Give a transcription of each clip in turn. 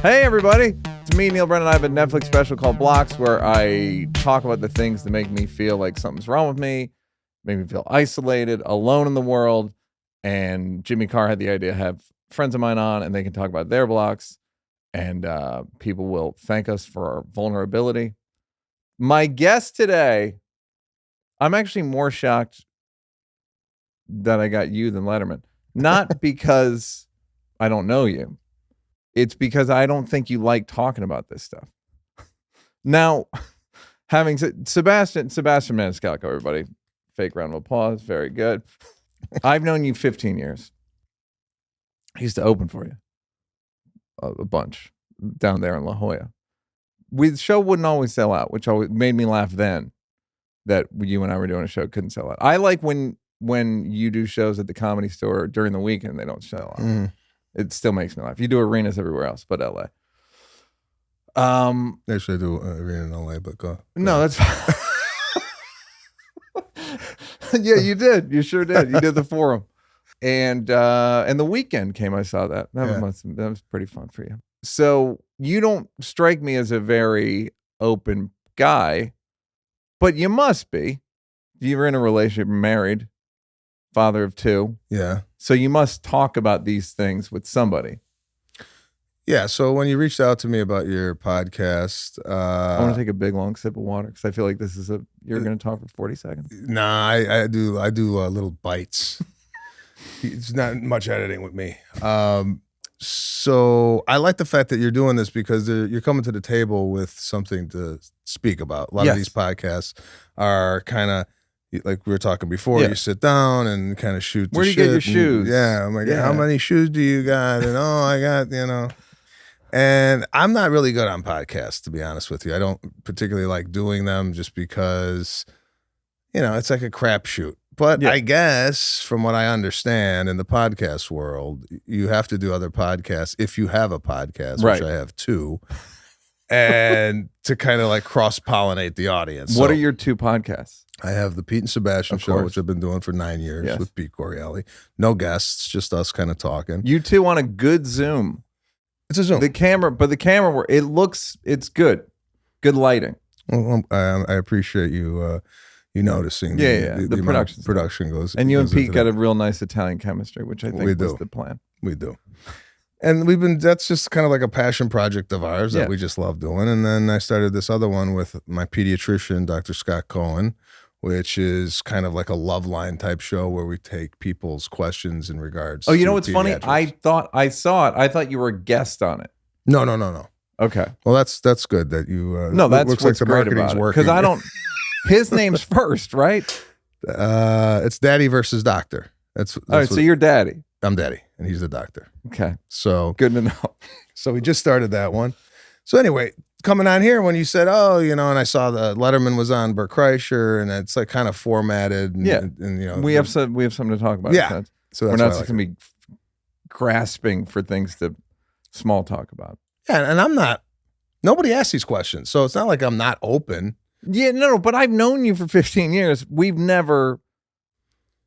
Hey, everybody. It's me, Neal Brennan. I have a Netflix special called Blocks where I talk about the things that make me feel like something's wrong with me, make me feel isolated, alone in the world. And Jimmy Carr had the idea to have friends of mine on and they can talk about their blocks. And people will thank us for our vulnerability. My guest today, I'm actually more shocked that I got you than Letterman. Not because I don't know you. It's because I don't think you like talking about this stuff. Now, having said Sebastian Maniscalco, everybody, fake round of applause. Very good. I've known you 15 years. I used to open for you a bunch down there in La Jolla. The show wouldn't always sell out, which always made me laugh then that you and I were doing a show, couldn't sell out. I like when you do shows at the Comedy Store during the weekend, they don't sell out. Mm. It still makes me laugh. You do arenas everywhere else but LA. Actually, I do arena in LA, but go. No, that's yeah, you did. You sure did. You did the Forum. And the weekend came, I saw that. That was pretty fun for you. So you don't strike me as a very open guy, but you must be. You're in a relationship, married, father of two. Yeah. So you must talk about these things with somebody. Yeah. So when you reached out to me about your podcast, I want to take a big long sip of water because I feel like this is you're going to talk for 40 seconds. Nah, I do little bites. It's not much editing with me. So I like the fact that you're doing this because you're coming to the table with something to speak about. A lot of these podcasts are kind of like we were talking before. You sit down and kind of shoot. Where do you get your shoes? Yeah, I'm like, how many shoes do you got? And I got, And I'm not really good on podcasts, to be honest with you. I don't particularly like doing them just because, it's like a crapshoot. But I guess from what I understand in the podcast world, you have to do other podcasts if you have a podcast, which I have two, and to kind of like cross-pollinate the audience. What are your two podcasts? I have the Pete and Sebastian show, which I've been doing for 9 years with Pete Corielli. No guests, just us kind of talking. You two on a good Zoom. It's a Zoom. The camera, it's good. Good lighting. Well, I appreciate you noticing. The production goes. And you and Pete got a real nice Italian chemistry, which I think was the plan. We do. And that's just kind of like a passion project of ours that we just love doing. And then I started this other one with my pediatrician, Dr. Scott Cohen, which is kind of like a love line type show where we take people's questions in regards. Oh, you know what's funny? I thought I saw it. I thought you were a guest on it. No. Okay. Well, that's good that you. No, that's looks what's like the great about it. Because I don't. His name's first, right? It's Daddy versus Doctor. That's all right. So you're Daddy. I'm Daddy, and he's the doctor. Okay. So good to know. So we just started that one. So anyway, coming on here when you said, and I saw the Letterman was on Bert Kreischer, and it's like kind of formatted. And we have something to talk about. Yeah. So we're not just going to be grasping for things to small talk about. Yeah, and nobody asks these questions, so it's not like I'm not open. Yeah, no, but I've known you for 15 years. We've never.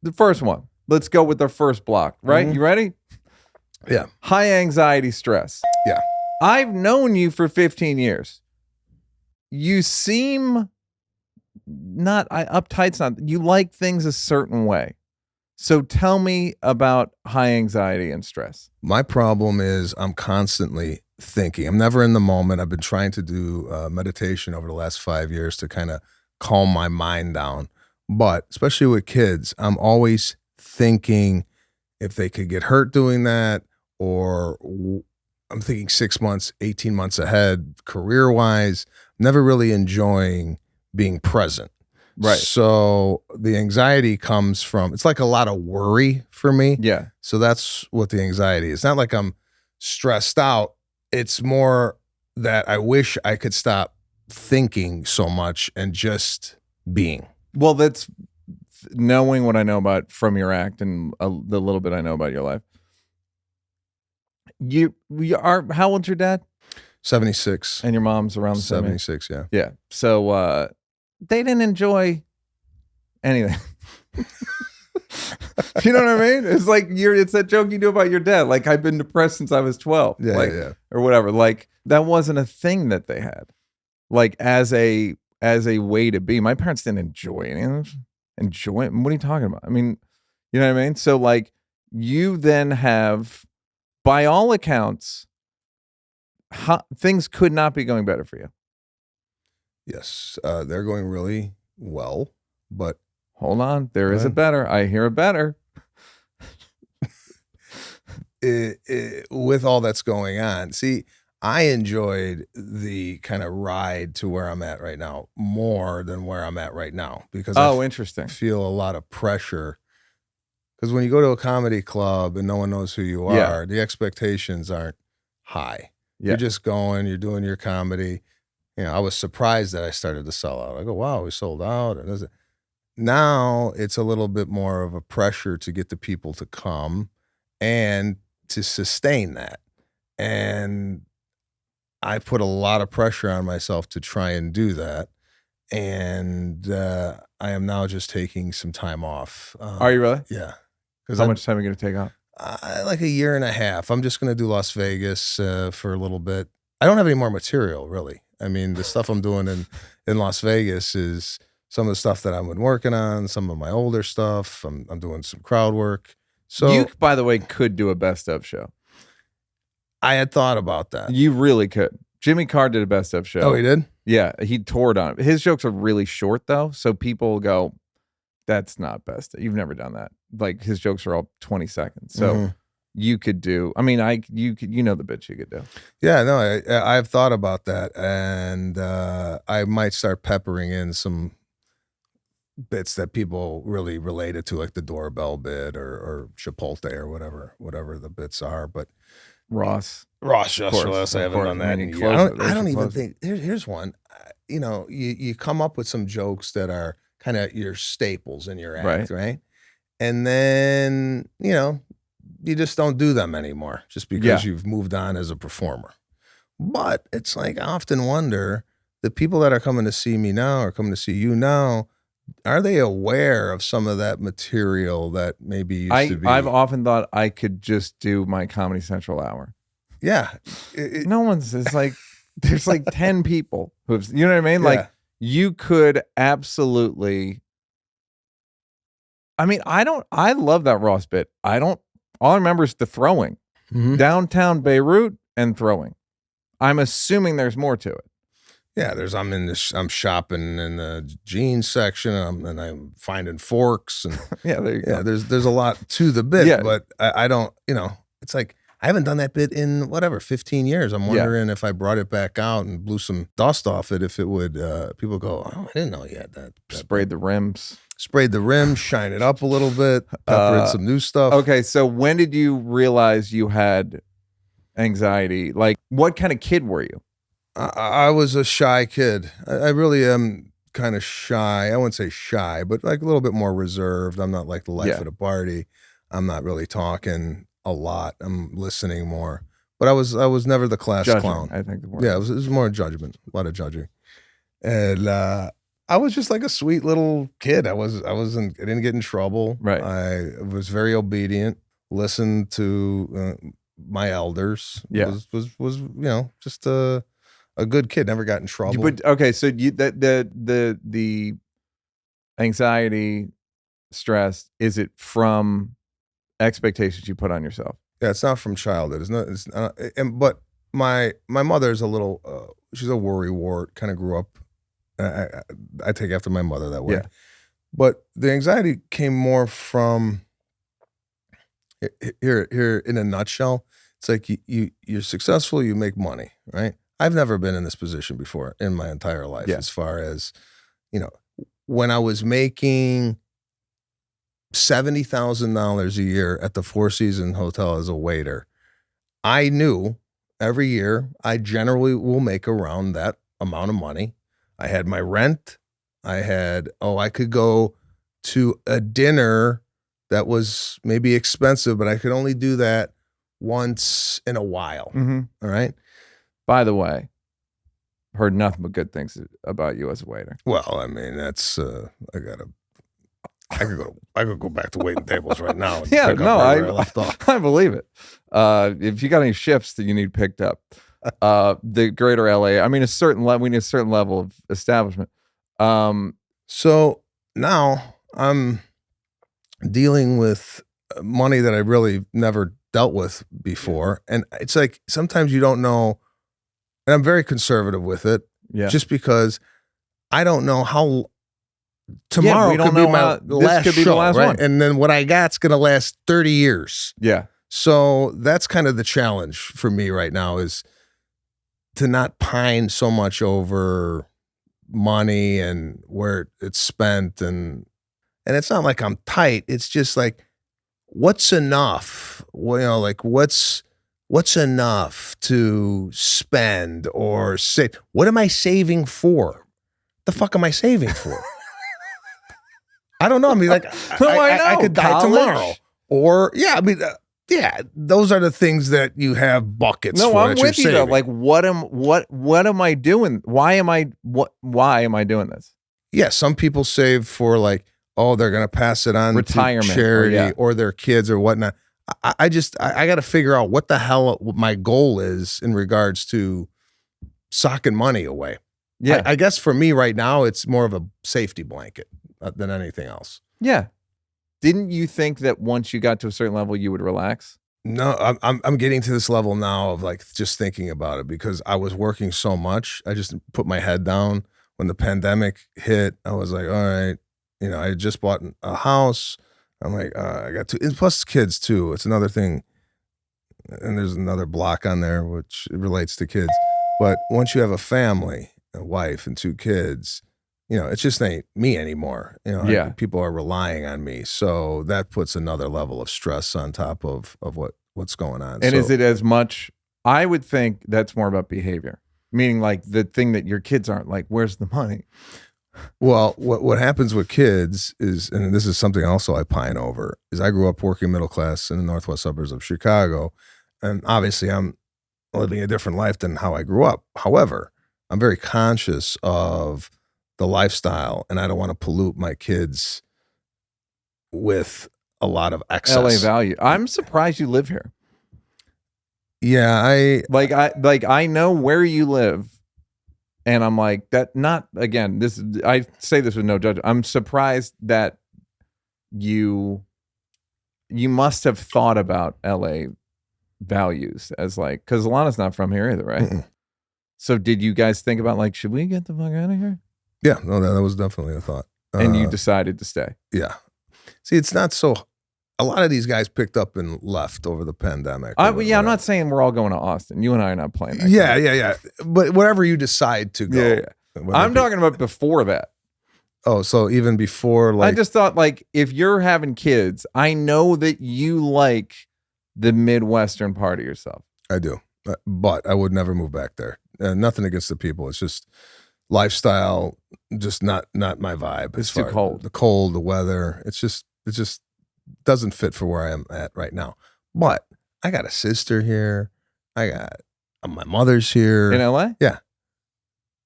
The first one. Let's go with the first block, right? Mm-hmm. You ready? Yeah. High anxiety, stress. Yeah. I've known you for 15 years. You seem uptight's not, you like things a certain way. So tell me about high anxiety and stress. My problem is I'm constantly thinking. I'm never in the moment. I've been trying to do meditation over the last 5 years to kind of calm my mind down. But especially with kids, I'm always thinking if they could get hurt doing that, or I'm thinking 6 months, 18 months ahead, career-wise, never really enjoying being present. Right. So the anxiety comes from, it's like a lot of worry for me. Yeah. So that's what the anxiety is. Not like I'm stressed out. It's more that I wish I could stop thinking so much and just being. Well, that's knowing what I know about from your act and the little bit I know about your life. How old's your dad? 76. And your mom's around the 76, yeah. Yeah. So they didn't enjoy anything. You know what I mean? It's like it's that joke you do about your dad. Like, I've been depressed since I was 12. Yeah, like, yeah. or whatever. Like, that wasn't a thing that they had. Like, as a way to be. My parents didn't enjoy it. Enjoy it? What are you talking about? I mean, you know what I mean? So, like, you then have, by all accounts, things could not be going better for you. Yes, they're going really well, but hold on, there is a better. I hear a better. With all that's going on, see, I enjoyed the kind of ride to where I'm at right now more than where I'm at right now because interesting. I feel a lot of pressure. Because when you go to a comedy club and no one knows who you are, the expectations aren't high. Yeah. You're just going, you're doing your comedy. You know, I was surprised that I started to sell out. I go, wow, we sold out. Now it's a little bit more of a pressure to get the people to come and to sustain that. And I put a lot of pressure on myself to try and do that. And I am now just taking some time off. Are you really? Yeah. How much time are you going to take off? Like a year and a half. I'm just going to do Las Vegas for a little bit. I don't have any more material, really. I mean, the stuff I'm doing in Las Vegas is some of the stuff that I've been working on, some of my older stuff. I'm doing some crowd work. So you, by the way, could do a best of show. I had thought about that. You really could. Jimmy Carr did a best of show. Oh, he did? Yeah, he toured on it. His jokes are really short, though, so people go, that's not best. You've never done that. Like, his jokes are all 20 seconds. So you could do, I mean, you know the bits you could do. Yeah, no, I've thought about that. And I might start peppering in some bits that people really related to, like the doorbell bit or Chipotle or whatever the bits are. But Ross Justless, I haven't done that. I don't even think, here's one. You know, you come up with some jokes that are kind of your staples in your act, right? And then, you know, you just don't do them anymore just because you've moved on as a performer. But it's like, I often wonder, the people that are coming to see me now or coming to see you now, are they aware of some of that material that maybe used to be? I've often thought I could just do my Comedy Central hour. Yeah. No one's, it's like, there's like 10 people who've, you know what I mean? Like, you could absolutely, I mean, I love that Ross bit. All I remember is the throwing. Downtown Beirut and throwing. I'm assuming there's more to it. Yeah, I'm shopping in the jeans section and I'm finding forks and there you go. There's a lot to the bit, but I don't, you know, it's like, I haven't done that bit in 15 years. I'm wondering if I brought it back out and blew some dust off it, if it would, people go, oh, I didn't know you had that. Sprayed the rims. Sprayed the rims, shine it up a little bit, peppered some new stuff. Okay, so when did you realize you had anxiety? Like, what kind of kid were you? I was a shy kid. I really am kind of shy. I wouldn't say shy, but like a little bit more reserved. I'm not like the life of the party. I'm not really talking a lot. I'm listening more. But I was never the class clown. I think. It was more judgment, a lot of judging. And I was just like a sweet little kid. I didn't get in trouble. Right. I was very obedient, listened to my elders. Was you know, just a good kid, never got in trouble. But okay, so the anxiety, stress, is it from expectations you put on yourself? Yeah, it's not from childhood. It's not. But my mother's a little. She's a worrywart. Kind of grew up. I take after my mother that way. Yeah. But the anxiety came more from. Here in a nutshell, it's like you're successful. You make money, right? I've never been in this position before in my entire life. As far as, you know, when I was making $70,000 a year at the Four Seasons Hotel as a waiter, I knew every year I generally will make around that amount of money. I had my rent. I could go to a dinner that was maybe expensive, but I could only do that once in a while. All right. By the way, heard nothing but good things about you as a waiter. Well, I mean, that's I could go back to waiting tables right now. And Yeah, pick no, up right where I left off. I believe it. If you got any shifts that you need picked up, the greater LA, I mean, we need a certain level of establishment. So now I'm dealing with money that I really never dealt with before. And it's like, sometimes you don't know, and I'm very conservative with it, Yeah. just because I don't know how tomorrow we don't could be know my how- this last could be the show, last right? one. And then what I got's going to last 30 years. Yeah. So that's kind of the challenge for me right now, is to not pine so much over money and where it's spent. And it's not like I'm tight. It's just like, what's enough? Well, you know, like what's enough to spend or save? What am I saving for? The fuck am I saving for? I don't know. I mean, like, No, I I know. could die College? tomorrow. Or, yeah, I mean, yeah, those are the things that you have buckets No, for. I'm that you're with you though. saving. Like, what am I doing? Why am I doing this? Yeah, some people save for like, oh, they're gonna pass it on Retirement, to or charity or their kids or whatnot. I got to figure out what the hell my goal is in regards to socking money away. Yeah. I guess for me right now, it's more of a safety blanket than anything else. Yeah. Didn't you think that once you got to a certain level, you would relax? No, I'm getting to this level now of like just thinking about it, because I was working so much. I just put my head down when the pandemic hit. I was like, all right, you know, I had just bought a house. I'm like, I got two, and plus kids too. It's another thing. And there's another block on there which relates to kids. But once you have a family, a wife and two kids, you know, it just ain't me anymore. You know, Yeah. people are relying on me. So that puts another level of stress on top of what's going on. And So- is it as much? I would think that's more about behavior, meaning like the thing that your kids aren't like, where's the money? Well, what happens with kids is, and this is something also I pine over, is I grew up working middle class in the northwest suburbs of Chicago. And obviously I'm living a different life than how I grew up. However, I'm very conscious of the lifestyle, and I don't want to pollute my kids with a lot of excess. LA value. I'm surprised you live here. Yeah, I know where you live, and I'm like that. Not again. I say this with no judgment. I'm surprised that you must have thought about LA values as like, because Alana's not from here either, right? Mm-mm. So did you guys think about like, should we get the fuck out of here? Yeah, no, that was definitely a thought. And you decided to stay. Yeah. See, it's not so. A lot of these guys picked up and left over the pandemic. I'm not saying we're all going to Austin. You and I are not playing that. Yeah. But whatever you decide to go. Yeah. I'm talking about before that. Oh, so even before, like, I just thought, like, if you're having kids, I know that you like the Midwestern part of yourself. I do, but I would never move back there. Nothing against the people. It's just lifestyle, just not my vibe. It's too cold. The cold, the weather. It just doesn't fit for where I am at right now. But I got a sister here. I got my mother's here In LA? Yeah,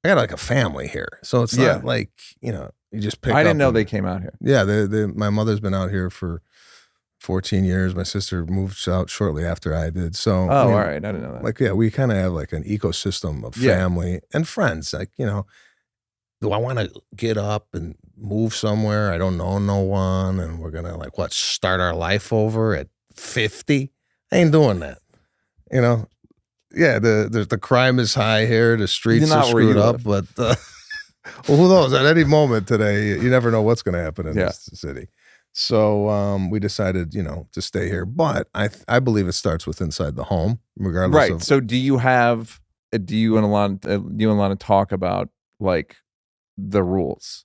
I got like a family here, so it's not like, you know, you just pick. I didn't know and, they came out here. Yeah, my mother's been out here for 14 years. My sister moved out shortly after I did. So, Oh, all right. I didn't know that. Like, yeah, we kind of have like an ecosystem of family and friends. Like, you know, do I want to get up and move somewhere? I don't know no one, and we're gonna like start our life over at 50? I ain't doing that. You know, yeah. The crime is high here. The streets You're are not where screwed you up, live. but well, who knows? At any moment today, you never know what's going to happen in this city. So we decided, you know, to stay here. But I believe it starts with inside the home, regardless Right. of. So do you and Alana talk about like the rules?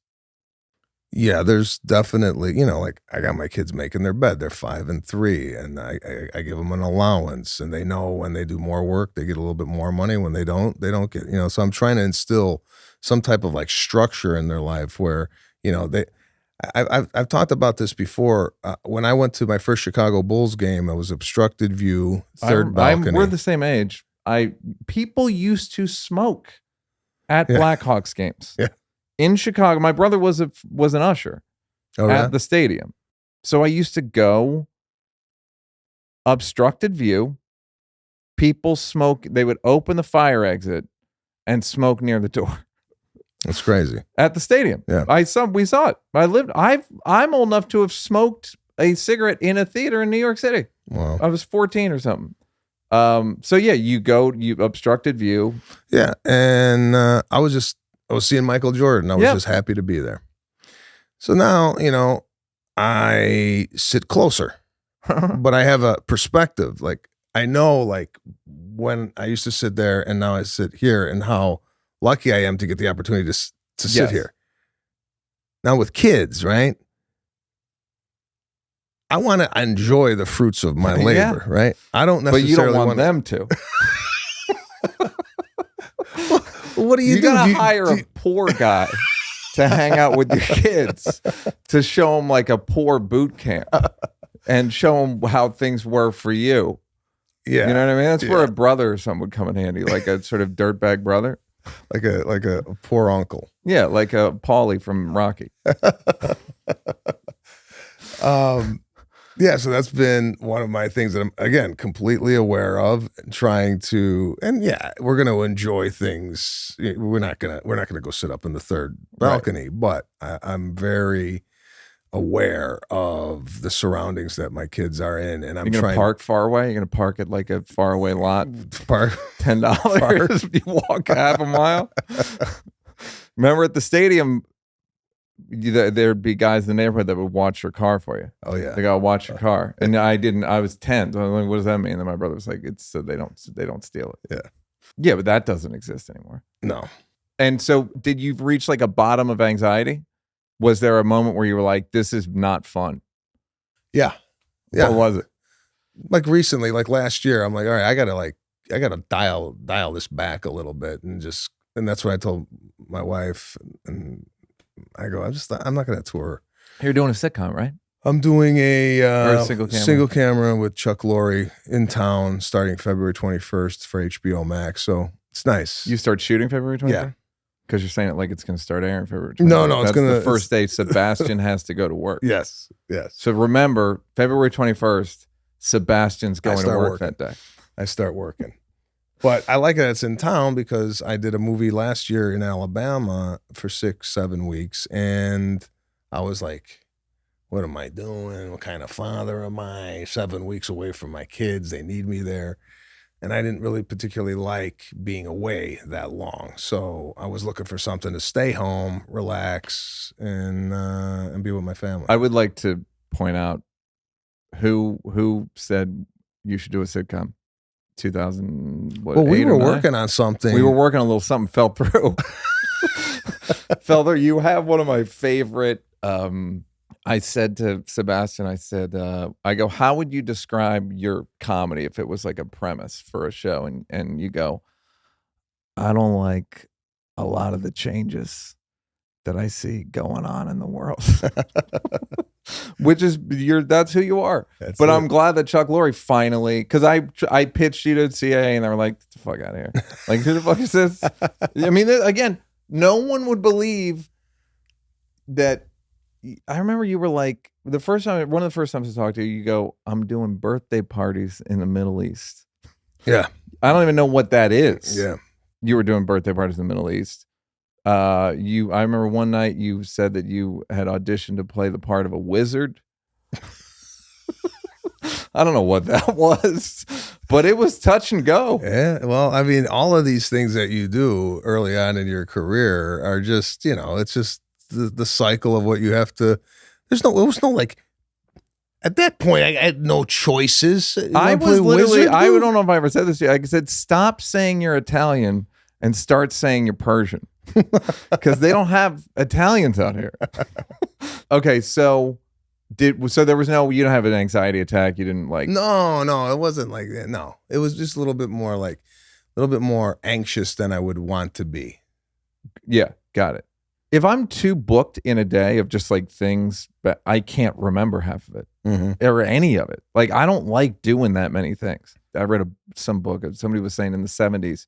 Yeah, there's definitely, you know, like I got my kids making their bed. They're 5 and 3, and I give them an allowance, and they know when they do more work, they get a little bit more money. When they don't get, you know. So I'm trying to instill some type of like structure in their life where, you know, I've talked about this before. When I went to my first Chicago Bulls game, it was obstructed view, third balcony. We're the same age. People used to smoke at Blackhawks games. Yeah. In Chicago. My brother was an usher. Oh, at yeah? the stadium. So I used to go obstructed view. People smoke. They would open the fire exit and smoke near the door That's crazy. at the stadium. Yeah. We saw it. I'm old enough to have smoked a cigarette in a theater in New York City. Wow. I was 14 or something. So yeah, you obstructed view. Yeah, and I was seeing Michael Jordan. I was Yep. just happy to be there. So now, I sit closer, but I have a perspective. Like, I know, like, when I used to sit there and now I sit here, and how lucky I am to get the opportunity to sit Yes. here. Now with kids, right? I want to enjoy the fruits of my labor, right? I don't necessarily But you don't want them to. What do you do? You gotta hire a poor guy to hang out with your kids to show them like a poor boot camp and show them how things were for you. Yeah. You know what I mean? That's where a brother or something would come in handy, like a sort of dirtbag brother. Like a poor uncle. Yeah, like a Paulie from Rocky. Yeah, so that's been one of my things that I'm, again, completely aware of, trying to, and yeah, we're going to enjoy things. We're not going to go sit up in the third balcony, but I'm very aware of the surroundings that my kids are in, and I'm You're gonna park far away. You're gonna park at like a far away lot. Park $10 if you walk half a mile. Remember at the stadium, there'd be guys in the neighborhood that would watch your car for you. Oh yeah, they gotta watch your car, and I didn't. I was 10. So I was like, what does that mean? And then my brother was like, it's so they don't steal it. Yeah, but that doesn't exist anymore. No. And so, did you reach like a bottom of anxiety? Was there a moment where you were like, this is not fun? Yeah. What was it? Like recently, like last year, I'm like, all right, I gotta dial this back a little bit, and that's what I told my wife, and I go, I'm not gonna tour. You're doing a sitcom, right? I'm doing a single camera with Chuck Lorre in town starting February 21st for HBO Max. So it's nice. You start shooting February 21st? Yeah. Because you're saying it like it's going to start airing February 21st. No, that's the first day Sebastian has to go to work. Yes. So remember, February 21st, Sebastian's going to work that day. I start working. But I like that it's in town because I did a movie last year in Alabama for 6-7 weeks, and I was like, what am I doing? What kind of father am I? 7 weeks away from my kids. They need me there. And I didn't really particularly like being away that long. So I was looking for something to stay home, relax, and be with my family. I would like to point out who said you should do a sitcom. 2000. Well, we were working on something. We were working on a little something. Fell through. Fell through. You have one of my favorite. I said to Sebastian, I go, how would you describe your comedy if it was like a premise for a show? And you go, I don't like a lot of the changes that I see going on in the world. Which is, that's who you are. But I'm glad that Chuck Lorre finally, because I pitched you to CAA and they were like, get the fuck out of here. Like, who the fuck is this? I mean, again, no one would believe that. I remember you were like, one of the first times I talked to you, you go, I'm doing birthday parties in the Middle East. Yeah. I don't even know what that is. Yeah. You were doing birthday parties in the Middle East. I remember one night you said that you had auditioned to play the part of a wizard. I don't know what that was, but it was touch and go. Yeah. Well, I mean, all of these things that you do early on in your career are just, it's just the cycle of what you have to. It was no like, at that point, I had no choices. I was literally, I don't know if I ever said this to you. I said, stop saying you're Italian and start saying you're Persian. Because they don't have Italians out here. Okay, so there was no, you don't have an anxiety attack. You didn't like. No, it wasn't like that. No, it was just a little bit more anxious than I would want to be. Yeah, got it. If I'm too booked in a day of just like things, but I can't remember half of it or any of it. Like, I don't like doing that many things. I read some book. Somebody was saying in the 70s,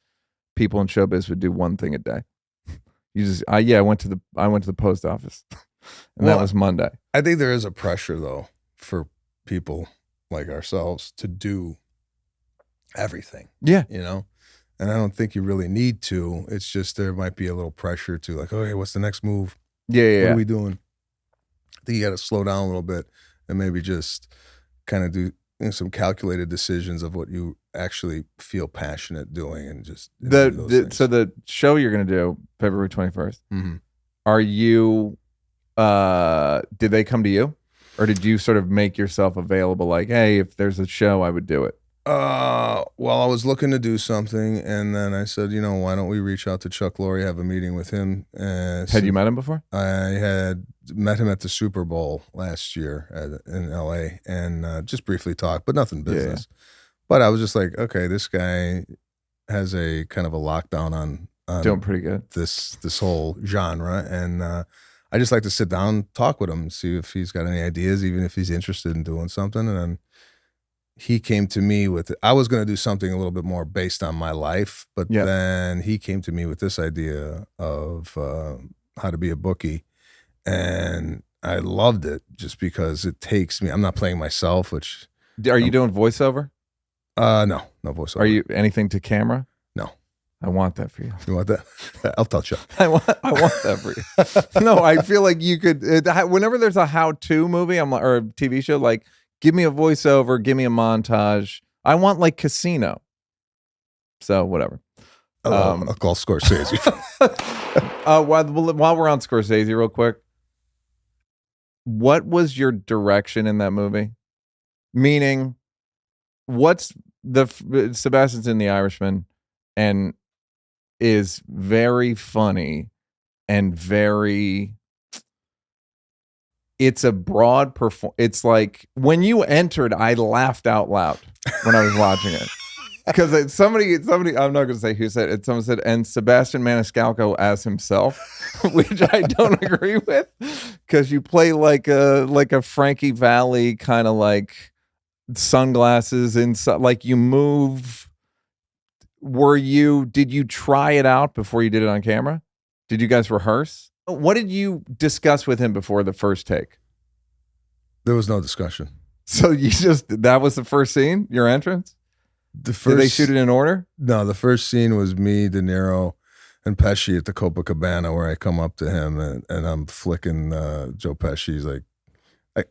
people in showbiz would do one thing a day. I went to the post office. And that was Monday. I think there is a pressure though for people like ourselves to do everything. Yeah. You know? And I don't think you really need to. It's just there might be a little pressure to like, okay, what's the next move? Yeah. What are we doing? I think you got to slow down a little bit and maybe just kind of do some calculated decisions of what you actually feel passionate doing and just do those things. So the show you're going to do February 21st, are you, did they come to you or did you sort of make yourself available? Like, hey, if there's a show, I would do it. Well, I was looking to do something, and then I said, why don't we reach out to Chuck Lorre, have a meeting with him? Had you met him before? I had met him at the Super Bowl last year in LA, and just briefly talked, but nothing business. Yeah. But I was just like, okay, this guy has a kind of a lockdown on doing pretty good. This whole genre, and I just like to sit down, talk with him, and see if he's got any ideas, even if he's interested in doing something, and then. He came to me with, I was going to do something a little bit more based on my life, but then he came to me with this idea of how to be a bookie. And I loved it just because it takes me, I'm not playing myself, which. Are you doing voiceover? No voiceover. Are you anything to camera? No. I want that for you. You want that? I'll tell you. I want that for you. No, I feel like you could, whenever there's a how-to movie or a TV show, like, give me a voiceover, give me a montage. I want like Casino. So whatever. I'll call Scorsese. While we're on Scorsese real quick, what was your direction in that movie? Meaning, what's Sebastian's in The Irishman and is very funny and very... It's a broad it's like when you entered, I laughed out loud when I was watching it because somebody, I'm not going to say who said it. Someone said, and Sebastian Maniscalco as himself, which I don't agree with because you play like a Frankie Valli kind of like sunglasses inside, like you move. Did you try it out before you did it on camera? Did you guys rehearse? What did you discuss with him before the first take? There was no discussion. So that was the first scene, your entrance? Did they shoot it in order? No, the first scene was me, De Niro, and Pesci at the Copacabana where I come up to him and I'm flicking Joe Pesci's like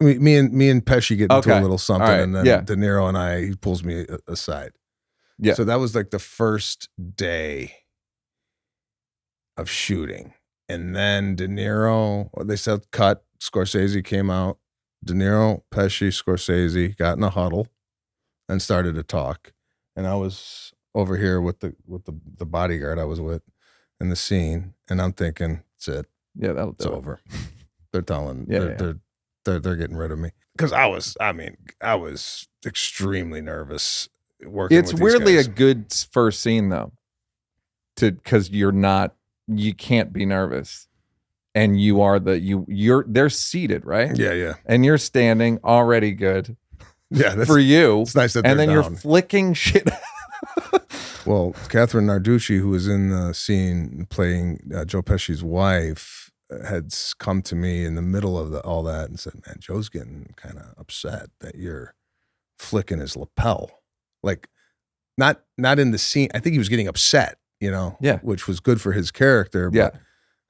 me and Pesci get into a little something and then De Niro he pulls me aside. Yeah. So that was like the first day of shooting. And then De Niro, they said cut, Scorsese came out. De Niro, Pesci, Scorsese got in a huddle and started to talk. And I was over here with the bodyguard I was with in the scene, and I'm thinking, that's it. Yeah, it's over. They're telling they're getting rid of me. Because I was extremely nervous working with these weirdly guys. A good first scene though. Because you can't be nervous, and you are they're seated, right? Yeah. And you're standing, already good. Yeah, for you. It's nice that and then down. You're flicking shit. Well, Catherine Narducci, who was in the scene playing Joe Pesci's wife, had come to me in the middle of all that and said, "Man, Joe's getting kind of upset that you're flicking his lapel, like not in the scene. I think he was getting upset." Which was good for his character. But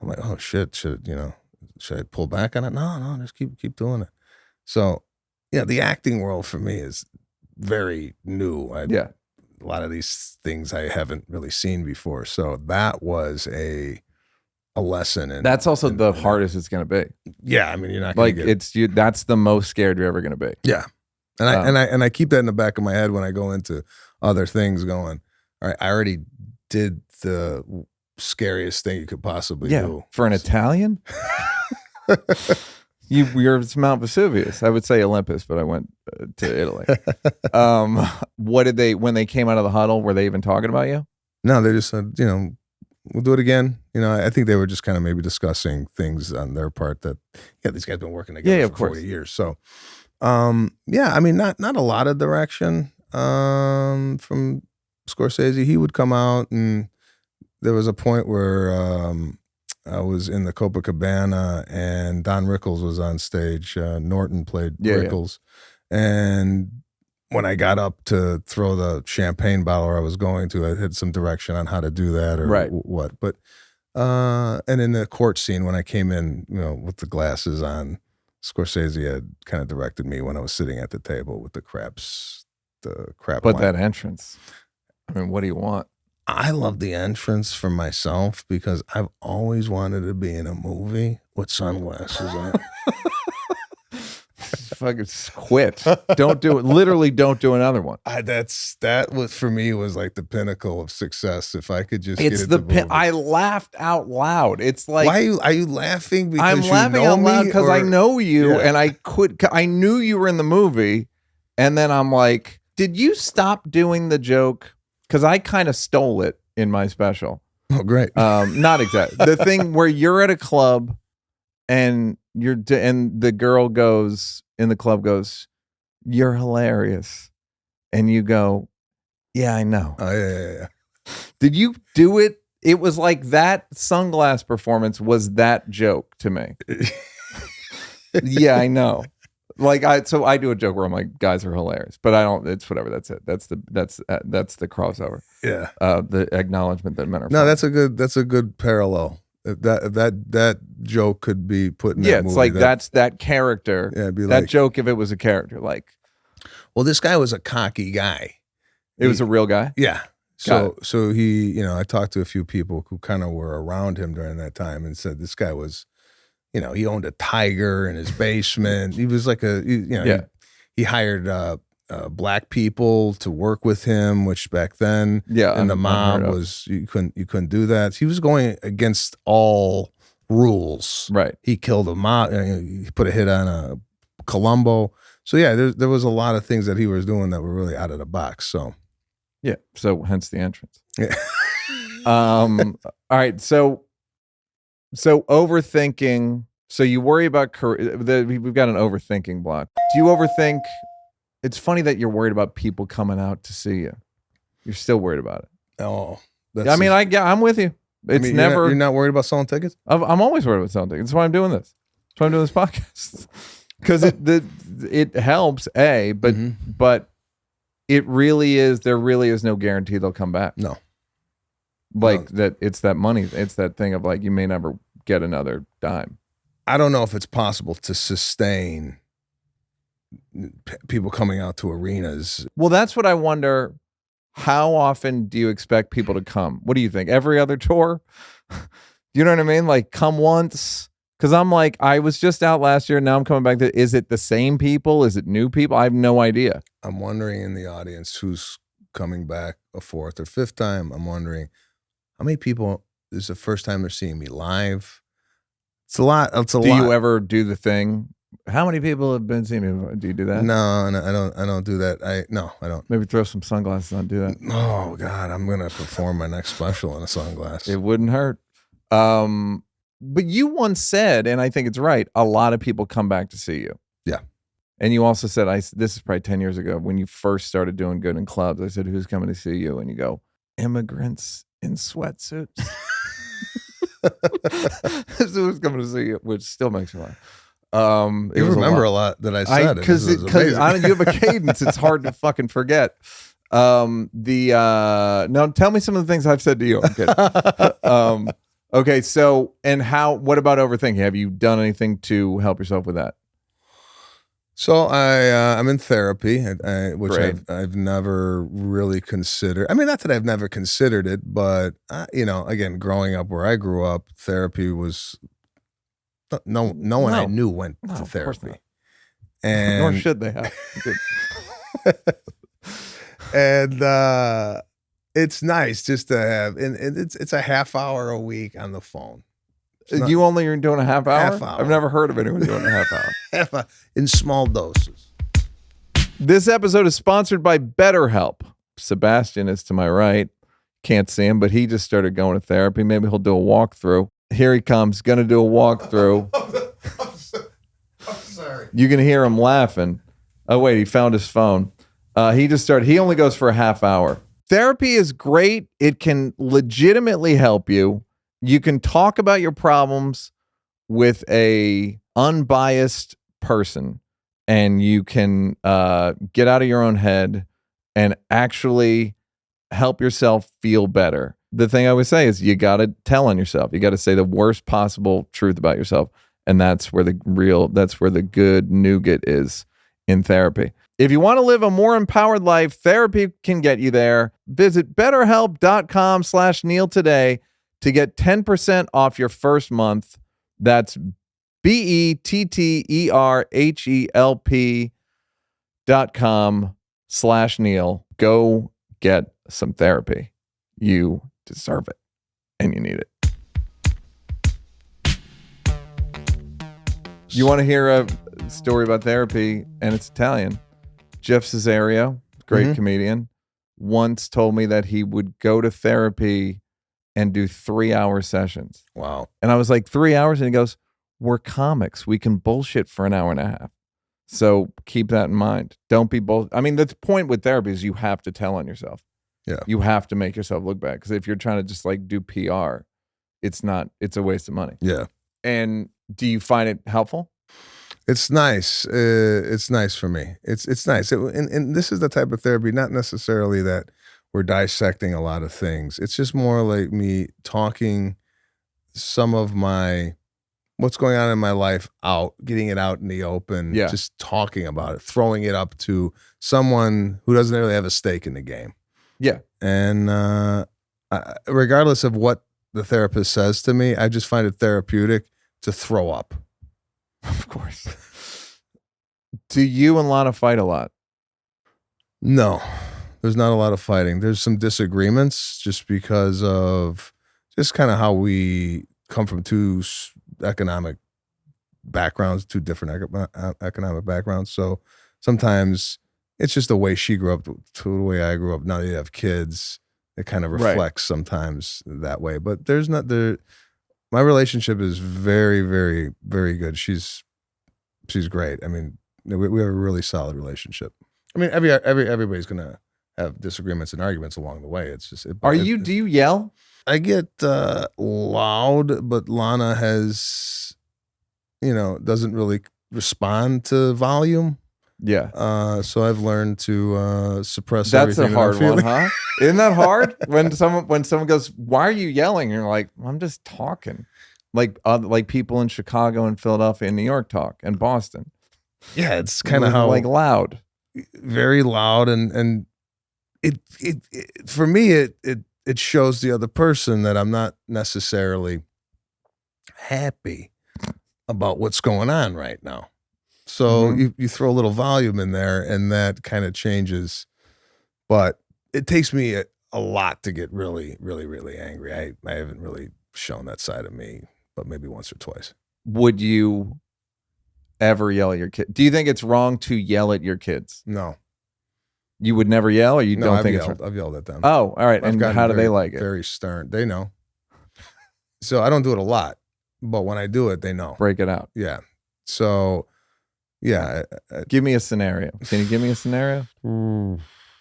I'm like, oh shit, should I pull back on it? No, just keep doing it. So, the acting world for me is very new. A lot of these things I haven't really seen before. So that was a lesson. That's also the hardest it's going to be. Yeah, I mean, you're not going to get that's the most scared you're ever going to be. Yeah, and I keep that in the back of my head when I go into other things. Going, all right, I already did the scariest thing you could possibly do. For an Italian? You're Mount Vesuvius. I would say Olympus, but I went to Italy. What did when they came out of the huddle, were they even talking about you? No, they just said, we'll do it again. I think they were just kind of maybe discussing things on their part that, these guys have been working together for 40 years. So, I mean, not a lot of direction from Scorsese. He would come out, and there was a point where I was in the Copacabana and Don Rickles was on stage. Norton played Rickles. And when I got up to throw the champagne bottle where I was going to, I had some direction on how to do that or what. But and in the court scene, when I came in, with the glasses on, Scorsese had kind of directed me when I was sitting at the table with the crap But wine. that entrance, I mean, what do you want? I love the entrance for myself because I've always wanted to be in a movie with sunglasses on. Fucking quit. Don't do it. Literally, don't do another one. That was for me was like the pinnacle of success. If I could just It's get the the movie. I laughed out loud. It's like, why are you laughing? Because I'm laughing out loud because I know you, and I knew you were in the movie, and then I'm like, did you stop doing the joke? Because I kind of stole it in my special. Oh, great. Not exactly. The thing where you're at a club and the girl goes in the club goes, "You're hilarious," and you go, "Yeah, I know." Oh yeah. Did you do it? It was like that sunglass performance was that joke to me. Yeah, I know. Like I do a joke where I'm like, guys are hilarious, but I don't. It's whatever. That's it. That's the crossover. Yeah. The acknowledgement that men are. No, funny. that's a good parallel. That joke could be put in. Yeah, that movie. It's like that's that character. Yeah, it'd be that like, joke if it was a character. Like, well, this guy was a cocky guy. It was a real guy. Yeah. So he, I talked to a few people who kind of were around him during that time and said this guy was. He owned a tiger in his basement. He was like he hired black people to work with him, which back then, in the mob was you couldn't do that. He was going against all rules. Right. He killed a mob. He put a hit on a Columbo. So yeah, there was a lot of things that he was doing that were really out of the box. So yeah. So hence the entrance. Yeah. All right. So overthinking. So you worry about career. We've got an overthinking block. Do you overthink? It's funny that you're worried about people coming out to see you. You're still worried about it. Oh, I'm with you. It's you're not worried about selling tickets. I'm always worried about selling tickets. That's why I'm doing this. That's why I'm doing this podcast because it helps. But it really is. There really is no guarantee they'll come back. No. That it's that money. It's that thing of like you may never get another dime. I don't know if it's possible to sustain people coming out to arenas. Well, that's what I wonder. How often do you expect people to come? What do you think? Every other tour? You know what I mean? Like come once? Because I'm like, I was just out last year. Now I'm coming back is it the same people? Is it new people? I have no idea. I'm wondering in the audience who's coming back a fourth or fifth time. I'm wondering how many people this is the first time they're seeing me live. It's a lot. Do you ever do the thing? How many people have been seeing me? Do you do that? No, I don't do that. I don't. Maybe throw some sunglasses on. Do that. Oh God, I'm gonna perform my next special in a sunglass. It wouldn't hurt. But you once said, and I think it's right, a lot of people come back to see you. Yeah. And you also said, this is probably 10 years ago when you first started doing good in clubs. I said, who's coming to see you? And you go, immigrants in sweatsuits. Who's coming to see you? Which still makes me laugh. You remember a lot that I said because you have a cadence. It's hard to fucking forget. Now tell me some of the things I've said to you. I'm kidding. Okay, so what about overthinking? Have you done anything to help yourself with that? So I'm in therapy, which Great. I've never really considered. I mean, not that I've never considered it, but again, growing up where I grew up, therapy was no one I knew went to therapy, and nor should they have. And it's nice just to have, and it's a half hour a week on the phone. You only are doing a half hour? Half hour. I've never heard of anyone doing a half hour. In small doses. This episode is sponsored by BetterHelp. Sebastian is to my right. Can't see him, but he just started going to therapy. Maybe he'll do a walkthrough. Here he comes. Going to do a walkthrough. I'm sorry. You can hear him laughing. Oh, wait. He found his phone. He just started. He only goes for a half hour. Therapy is great. It can legitimately help you. You can talk about your problems with a unbiased person, and you can get out of your own head and actually help yourself feel better. The thing I would say is you got to tell on yourself. You got to say the worst possible truth about yourself. And that's where the good nougat is in therapy. If you want to live a more empowered life, therapy can get you there. Visit betterhelp.com/Neal today to get 10% off your first month. That's BetterHelp.com/Neal. Go get some therapy. You deserve it, and you need it. You want to hear a story about therapy, and it's Italian. Jeff Cesario, great comedian, once told me that he would go to therapy and do 3-hour sessions. Wow. And I was like, 3 hours? And he goes, we're comics. We can bullshit for an hour and a half. So keep that in mind. Don't be I mean, the point with therapy is you have to tell on yourself. Yeah. You have to make yourself look bad. Because if you're trying to just like do PR, it's a waste of money. Yeah. And do you find it helpful? It's nice. It's nice for me. It's nice. And this is the type of therapy, not necessarily that we're dissecting a lot of things. It's just more like me talking some of what's going on in my life out, getting it out in the open, just talking about it, throwing it up to someone who doesn't really have a stake in the game. Yeah. And regardless of what the therapist says to me, I just find it therapeutic to throw up. Of course. Do you and Lana fight a lot? No, there's not a lot of fighting. There's some disagreements just because of just kind of how we come from two economic backgrounds, two different economic backgrounds. So sometimes it's just the way she grew up to the way I grew up. Now that you have kids, it kind of reflects sometimes that way. But my relationship is very, very, very good. She's great. I mean, we have a really solid relationship. I mean, everybody's gonna have disagreements and arguments along the way. It's just. Do you yell? I get loud, but Lana doesn't really respond to volume. Yeah. So I've learned to suppress. That's everything a hard one, huh? Isn't that hard? When someone goes, "Why are you yelling?" And you're like, "I'm just talking," like people in Chicago and Philadelphia and New York talk, and Boston. Yeah, it's kind of how like loud, very loud, and it for me it shows the other person that I'm not necessarily happy about what's going on right now. So you throw a little volume in there, and that kind of changes. But it takes me a lot to get really, really, really angry. I haven't really shown that side of me, but maybe once or twice. Would you ever yell at your kid? Do you think it's wrong to yell at your kids? No. You would never yell, or you don't think it's wrong? I've yelled at them. Oh, all right. And how do they like it? Very stern. They know. So I don't do it a lot, but when I do it, they know. Break it out. Yeah. So... yeah. Give me a scenario. Can you give me a scenario? You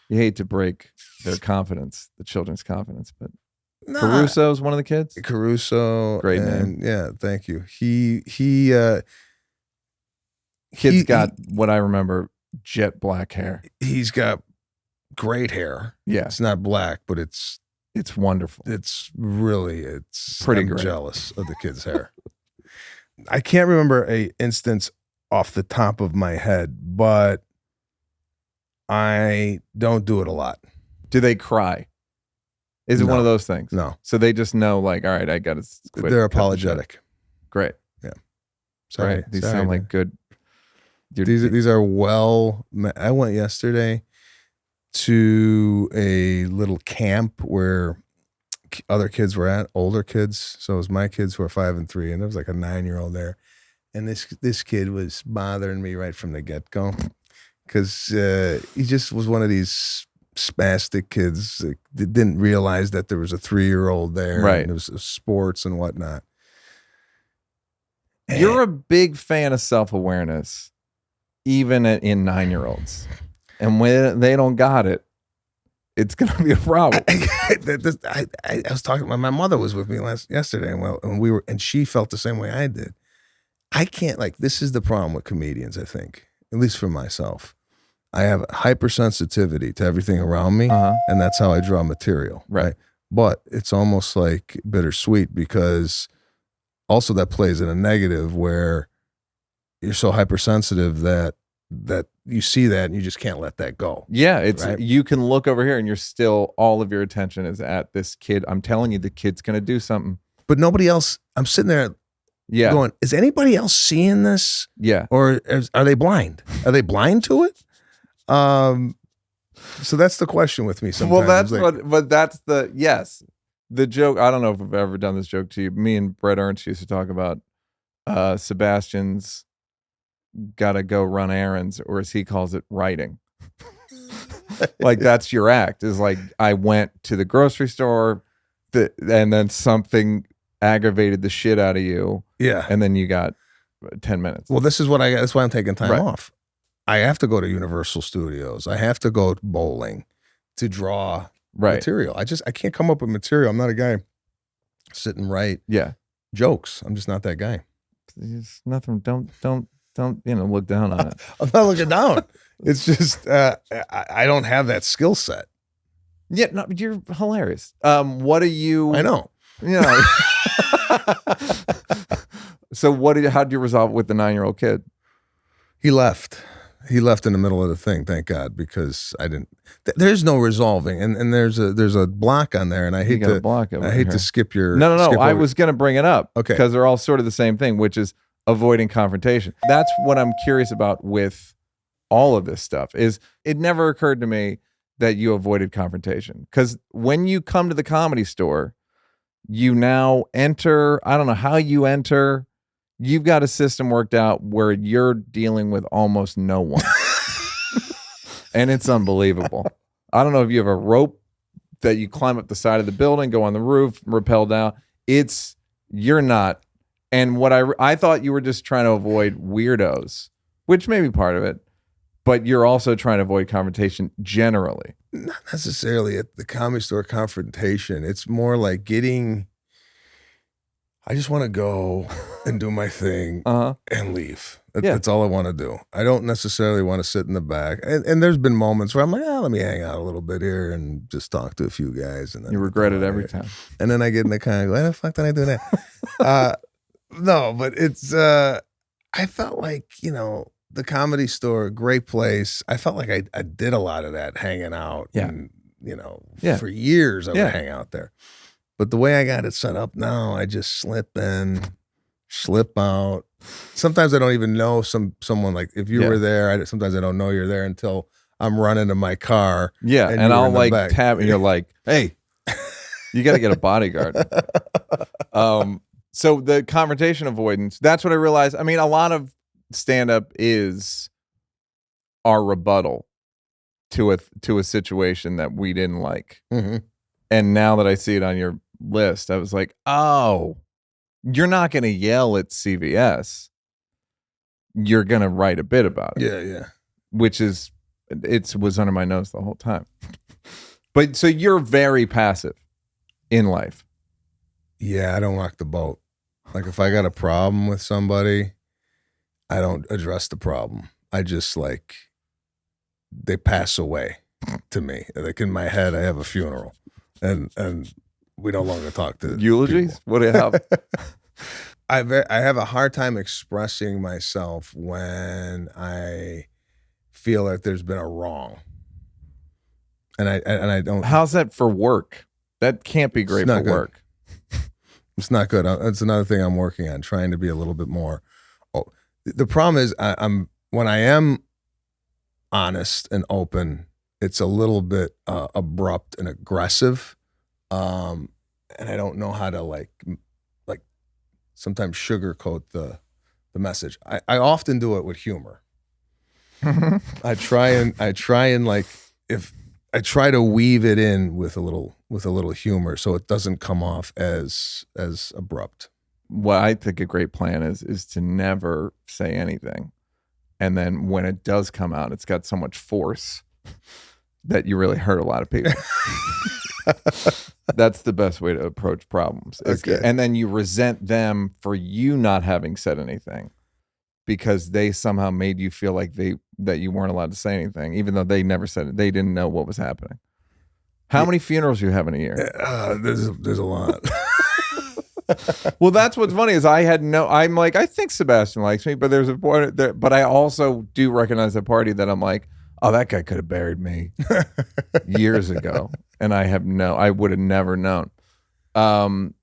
hate to break their confidence, the children's confidence, but Caruso's one of the kids? Caruso. Great name. Yeah, thank you. Kid's got what I remember, jet black hair. He's got great hair. Yeah. It's not black, but it's wonderful. It's pretty I'm great. Jealous of the kid's hair. I can't remember a instance off the top of my head, but I don't do it a lot. Do they cry? Is it one of those things? No. So they just know, like, all right, I got to quit. They're apologetic. Great. Yeah. Sorry. Right. These sound like good. These are I went yesterday to a little camp where other kids were at, older kids. So it was my kids who are 5 and 3, and there was like a 9-year-old there. And this kid was bothering me right from the get-go because he just was one of these spastic kids that didn't realize that there was a 3-year-old there. Right. And it was sports and whatnot. You're a big fan of self-awareness, even in 9-year-olds. And when they don't got it, it's gonna be a problem. I was talking. My mother was with me yesterday, and she felt the same way I did. I can't this is the problem with comedians. I think, at least for myself, I have hypersensitivity to everything around me, and that's how I draw material. Right. But it's almost like bittersweet because also that plays in a negative where you're so hypersensitive that you see that and you just can't let that go. Yeah, it's you can look over here and you're still, all of your attention is at this kid. I'm telling you, the kid's gonna do something. But nobody else. I'm sitting there going, is anybody else seeing this? Yeah. Or are they blind? Are they blind to it? So that's the question with me sometimes. Well, that's the joke. I don't know if I've ever done this joke to you. Me and Brett Ernst used to talk about Sebastian's got to go run errands, or as he calls it, writing. That's your act, is I went to the grocery store and then something aggravated the shit out of you. Yeah. And then you got 10 minutes. Well, this is what that's why I'm taking time off. I have to go to Universal Studios. I have to go bowling to draw material. I can't come up with material. I'm not a guy sit and write jokes. I'm just not that guy. There's nothing. Don't look down on it. I'm not looking down. It's just I don't have that skill set. Yeah, no, you're hilarious. What are you? I know. Yeah. So how'd you resolve it with the 9-year-old kid? He left. He left in the middle of the thing, thank God, because I didn't. There's no resolving, and there's a block on there, and I hate to skip your. No. I was going to bring it up, because they're all sort of the same thing, which is avoiding confrontation. That's what I'm curious about with all of this stuff. Is it never occurred to me that you avoided confrontation, because when you come to the Comedy Store, you now enter. I don't know how you enter. You've got a system worked out where you're dealing with almost no one. And it's unbelievable. I don't know if you have a rope that you climb up the side of the building, go on the roof, rappel down. You're not. And what I thought you were just trying to avoid weirdos, which may be part of it, but you're also trying to avoid confrontation generally. Not necessarily at the Comedy Store confrontation. It's more like I just want to go and do my thing and leave. That's all I want to do. I don't necessarily want to sit in the back. And there's been moments where I'm like, let me hang out a little bit here and just talk to a few guys. And then you regret it every time. And then I get in the car and go, why the fuck did I do that? No, but it's, I felt like, the Comedy Store, great place. I felt like I did a lot of that, hanging out. Yeah. And, for years I would hang out there. But the way I got it set up now, I just slip in, slip out. Sometimes I don't even know someone, like if you were there, sometimes I don't know you're there until I'm running to my car. Yeah, and I'll tap, and you're like, hey, you got to get a bodyguard. So the confrontation avoidance, that's what I realized. I mean, a lot of stand-up is our rebuttal to a situation that we didn't like. Mm-hmm. And now that I see it on your list, I was like, oh, you're not going to yell at CVS. You're going to write a bit about it. Yeah. Which was under my nose the whole time. But so you're very passive in life. Yeah, I don't rock the boat. Like if I got a problem with somebody, I don't address the problem. I just they pass away to me. Like in my head, I have a funeral. And we no longer talk to eulogies. People. What do you have? I have a hard time expressing myself when I feel like there's been a wrong, and I don't. How's that for work? That can't be great for work. It's not good. It's another thing I'm working on, trying to be a little bit more. Oh, the problem is when I am honest and open, it's a little bit abrupt and aggressive, and I don't know how to like sometimes sugarcoat the message. I often do it with humor. I try and like if I try to weave it in with a little humor, so it doesn't come off as abrupt. What I think a great plan is to never say anything, and then when it does come out, it's got so much force. that you really hurt a lot of people. That's the best way to approach problems. Okay. And then you resent them for you not having said anything because they somehow made you feel like that you weren't allowed to say anything, even though they never said it. They didn't know what was happening. How many funerals do you have in a year? There's a lot. Well, that's what's funny is I'm like, I think Sebastian likes me, but there's a point there, but I also do recognize that party that I'm like, oh, that guy could have buried me years ago. And I would have never known.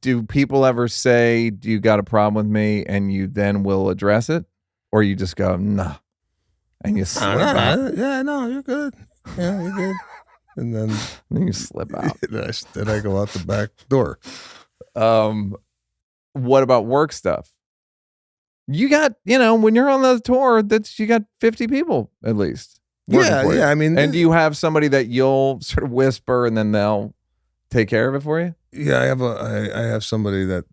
Do people ever say, do you got a problem with me? And you then will address it? Or you just go, nah. And you slip out. Yeah, no, you're good. Yeah, you're good. And then you slip out. Then I go out the back door. What about work stuff? You got, when you're on the tour, you got 50 people at least. Yeah. I mean, and do you have somebody that you'll sort of whisper and then they'll take care of it for you? Yeah, I have somebody that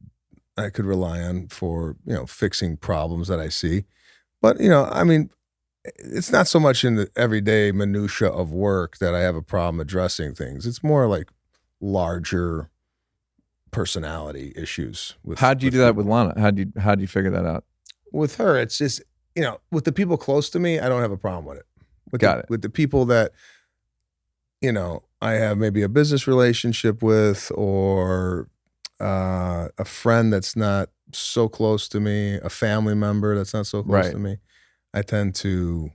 I could rely on for, fixing problems that I see. But, I mean, it's not so much in the everyday minutia of work that I have a problem addressing things. It's more like larger personality issues. How'd you do that with Lana? How'd you figure that out? With her, it's just, with the people close to me, I don't have a problem with it. With the people that, I have maybe a business relationship with, or a friend that's not so close to me, a family member that's not so close to me, I tend to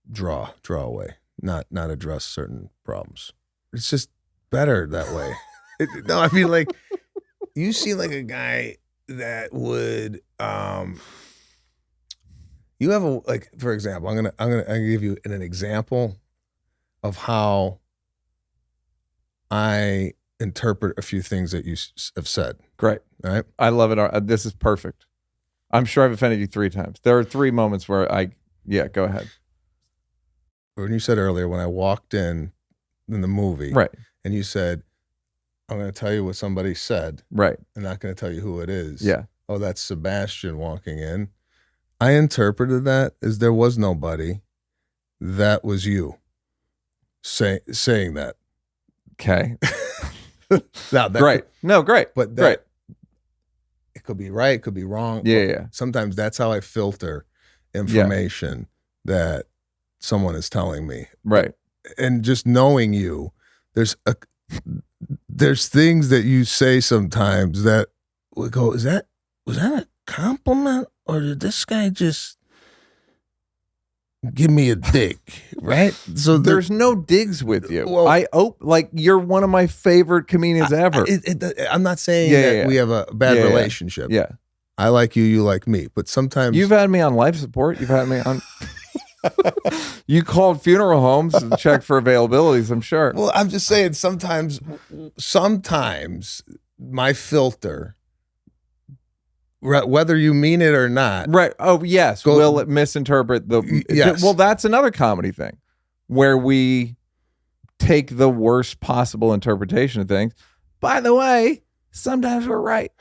draw away, not address certain problems. It's just better that way. No, I mean, like, you seem like a guy that would, you have for example, I'm gonna give you an example of how I interpret a few things that you have said. Great. All right. I love it. This is perfect. I'm sure I've offended you 3 times. There are 3 moments where go ahead. When you said earlier, when I walked in the movie, right, and you said, I'm going to tell you what somebody said. Right. I'm not going to tell you who it is. Yeah. Oh, that's Sebastian walking in. I interpreted that as there was nobody. That was you saying that. Okay. Now, great. No, great. But great. It could be right. It could be wrong. Yeah. Sometimes that's how I filter information that someone is telling me. Right. And just knowing you, there's things that you say sometimes that we go, was that a compliment, or did this guy just give me a dig? Right? So there's no digs with you. Well, you're one of my favorite comedians ever. I'm not saying that we have a bad relationship. Yeah. I like you, you like me, but sometimes you've had me on life support. You've had me on. You called funeral homes and checked for availabilities, I'm sure. Well, I'm just saying sometimes my filter, whether you mean it or not. Right. Oh, yes. Will it misinterpret the... Yes. Well, that's another comedy thing where we take the worst possible interpretation of things. By the way, sometimes we're right.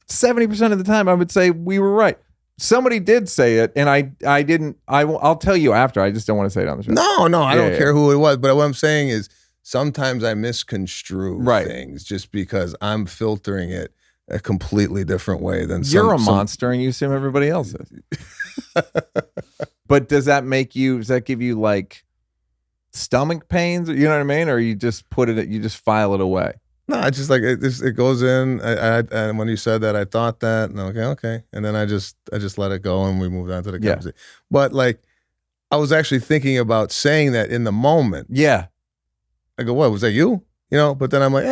70% of the time, I would say we were right. Somebody did say it, and I didn't. I'll tell you after. I just don't want to say it on the show. No, I don't care who it was. But what I'm saying is sometimes I misconstrue things just because I'm filtering it a completely different way than you're a monster, and you assume everybody else is. But does that give you like stomach pains? You know what I mean? Or you just you just file it away? No, I just it goes in. And when you said that, I thought that, and I'm okay, and then I just let it go, and we moved on to the conversation. But I was actually thinking about saying that in the moment. Yeah, I go, what was that you? But then I'm like,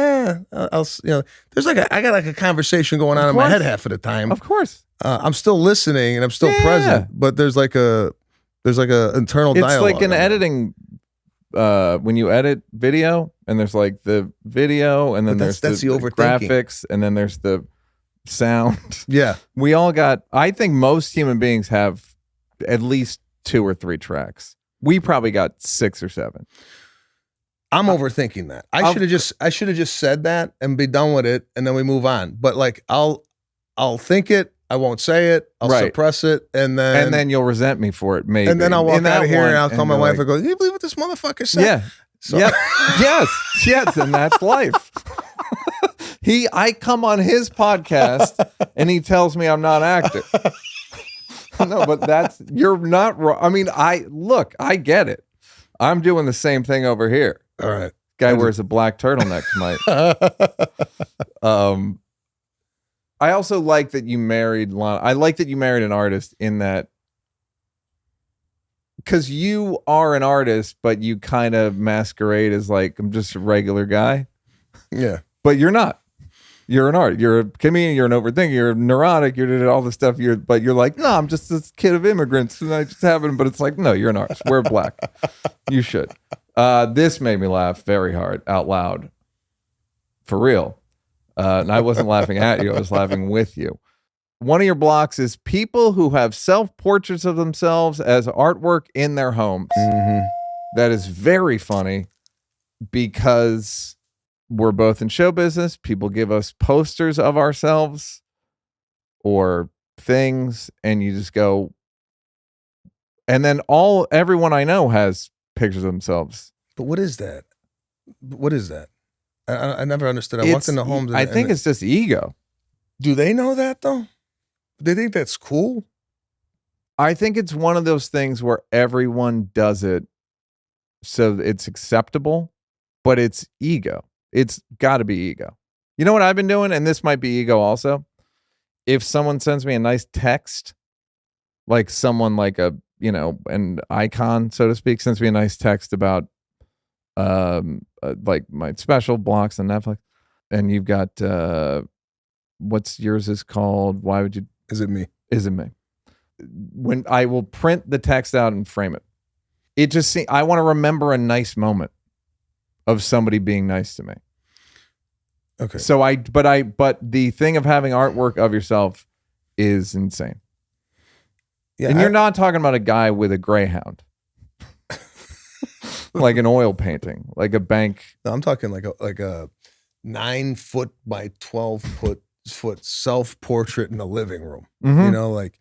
I'll there's I got a conversation going on in my head half of the time. Of course, I'm still listening and I'm still present, but there's a internal dialogue. It's like an editing. When you edit video, and there's the video, and then that's the overthinking. Graphics, and then there's the sound. Yeah, we all got. I think most human beings have at least 2 or 3 tracks. We probably got 6 or 7. I'm overthinking that. I should have just said that and be done with it, and then we move on. But I'll think it. I won't say it. I'll Right. suppress it, and then you'll resent me for it, maybe. and then I'll walk In out that of here one, and I'll call my be wife like, and go, "You believe what this motherfucker said?" Yeah. So, Yep. Yes, and that's life. I come on his podcast and he tells me I'm not acting. No, but you're not wrong. I mean, I get it. I'm doing the same thing over here. all right. Guy wears a black turtleneck tonight. I also like that you married Lana. I like that you married an artist in that, because you are an artist, but you kind of masquerade as like, I'm just a regular guy. Yeah. But you're not. You're an artist. You're a comedian. You're an overthinker. You're neurotic. You're doing all the stuff. But you're like, no, I'm just this kid of immigrants, and I just haven't. But it's like, no, you're an artist. Wear black. You should. This made me laugh very hard, out loud, for real. And I wasn't laughing at you. I was laughing with you. One of your blocks is people who have self-portraits of themselves as artwork in their homes. Mm-hmm. That is very funny because we're both in show business. People give us posters of ourselves or things, and you just go. And then everyone I know has pictures of themselves. But what is that? What is that? I never understood. I walked into homes. I think it's just ego. Do they know that though? They think that's cool. I think it's one of those things where everyone does it so it's acceptable, but it's ego. It's got to be ego. You know what I've been doing? And this might be ego also. If someone sends me a nice text, like someone like an icon, so to speak, sends me a nice text about like my special blocks on Netflix, and you've got what's yours is called? Why would you? Is it me? Is it me? When I will print the text out and frame it, it just I want to remember a nice moment of somebody being nice to me. Okay. So but the thing of having artwork of yourself is insane. Yeah, and you're not talking about a guy with a greyhound, like an oil painting, like a bank. No, I'm talking like a 9 foot by 12 foot self portrait in the living room. Mm-hmm. You know, like.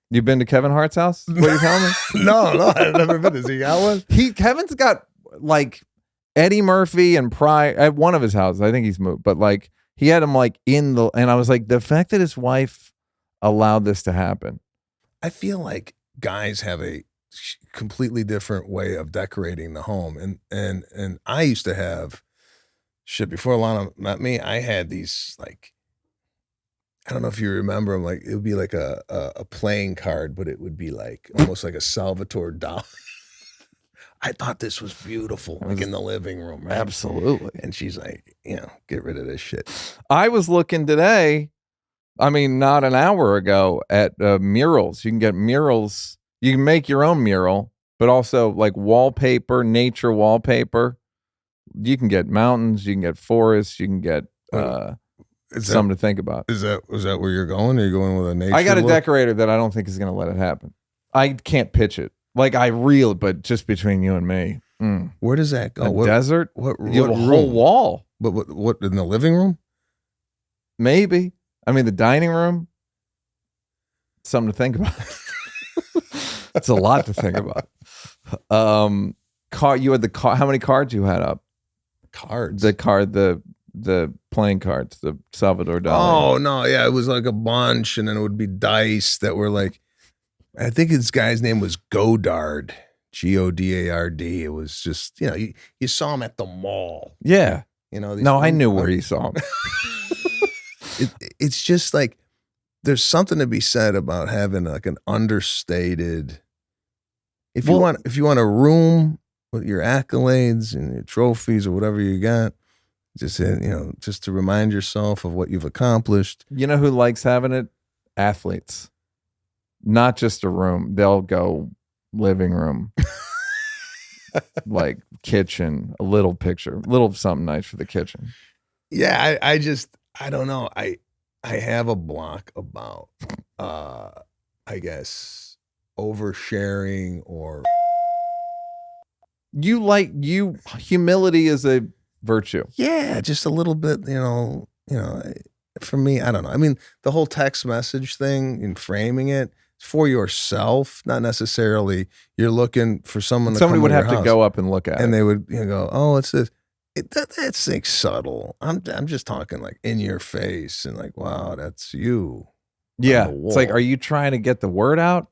You've been to Kevin Hart's house? What are you telling me? No, I've never been. Has he got one? Kevin's got like Eddie Murphy and at one of his houses. I think he's moved, but like he had him like and I was like, the fact that his wife allowed this to happen. I feel like guys have a completely different way of decorating the home, and I used to have shit before Lana met me. I had these like. I don't know if you remember them. Like it would be like a playing card, but it would be like almost like a Salvatore Dali. I thought this was beautiful, like in the living room, right? Absolutely. And she's like, get rid of this shit. I was looking today, I mean, not an hour ago, at murals. You can get murals. You can make your own mural, but also like wallpaper, nature wallpaper. You can get mountains. You can get forests. You can get something to think about. Is that where you're going? Are you going with a nature? I got a look? decorator that I don't think is going to let it happen. I can't pitch it. Like but just between you and me. Where does that go? A desert? What You have a whole wall. But what in the living room? Maybe. I mean, the dining room. Something to think about. That's a lot to think about. You had how many cards you had up? Cards. The playing cards, the Salvador Dali. Oh no, yeah, it was like a bunch, and then it would be dice that were like, I think this guy's name was Godard, Godard. It was just you saw him at the mall. Yeah, No, I knew where you saw him. It's just like there's something to be said about having like an understated. If you want a room with your accolades and your trophies or whatever you got. Just just to remind yourself of what you've accomplished. You know who likes having it? Athletes. Not just a room. They'll go living room, like kitchen, a little picture, little something nice for the kitchen. Yeah, I don't know. I have a block about I guess oversharing or humility is a virtue. Yeah, just a little bit, for me, I don't know. I mean, the whole text message thing and framing it for yourself, not necessarily you're looking for someone to Somebody come would to your have to house, go up and look at and it. they would go, oh, it's this. That's like subtle. I'm just talking like in your face and like, wow, that's you. Yeah. It's like, are you trying to get the word out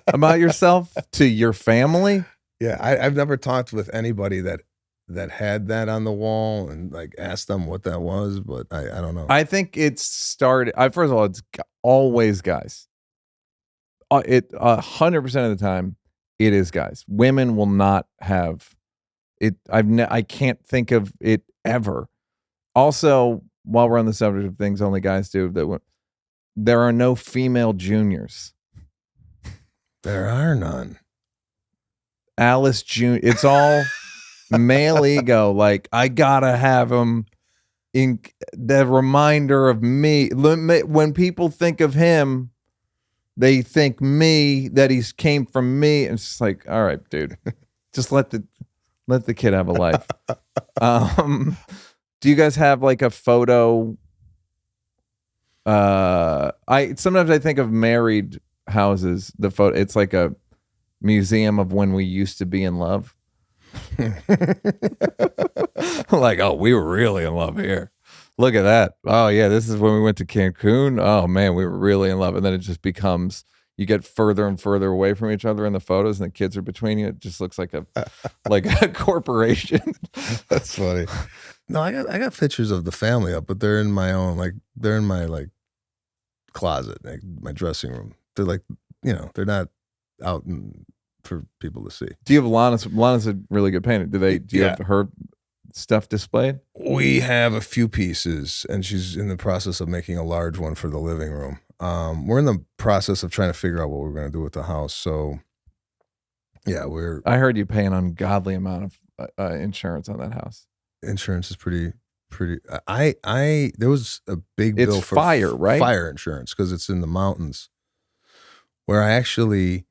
about yourself to your family? Yeah, I've never talked with anybody that had that on the wall and like asked them what that was, but I don't know. I think it started. First of all, it's always guys. 100% of the time, it is guys. Women will not have it. I can't think of it ever. Also, while we're on the subject of things only guys do, there are no female juniors. There are none. Alice Junior. It's all male ego. Like, I gotta have him in the reminder of me. When people think of him, they think me, that he's came from me. And it's just like, all right, dude, just let the kid have a life. Do you guys have like a photo? Sometimes I think of married houses. The photo, it's like a museum of when we used to be in love. Like, oh, we were really in love here. Look at that. Oh yeah, this is when we went to Cancun. Oh man, we were really in love. And then it just becomes, you get further and further away from each other in the photos, and the kids are between you. It just looks like a corporation. That's funny. No, I got pictures of the family up, but they're in my own, like they're in my like closet, like my dressing room. They're like, they're not out for people to see. Do you have Lana's? Lana's a really good painter. Do you have her stuff displayed? We have a few pieces, and she's in the process of making a large one for the living room. We're in the process of trying to figure out what we're going to do with the house. So, yeah, I heard you pay an ungodly amount of insurance on that house. Insurance is pretty. There was a big bill for fire, right? Fire insurance, because it's in the mountains, where I actually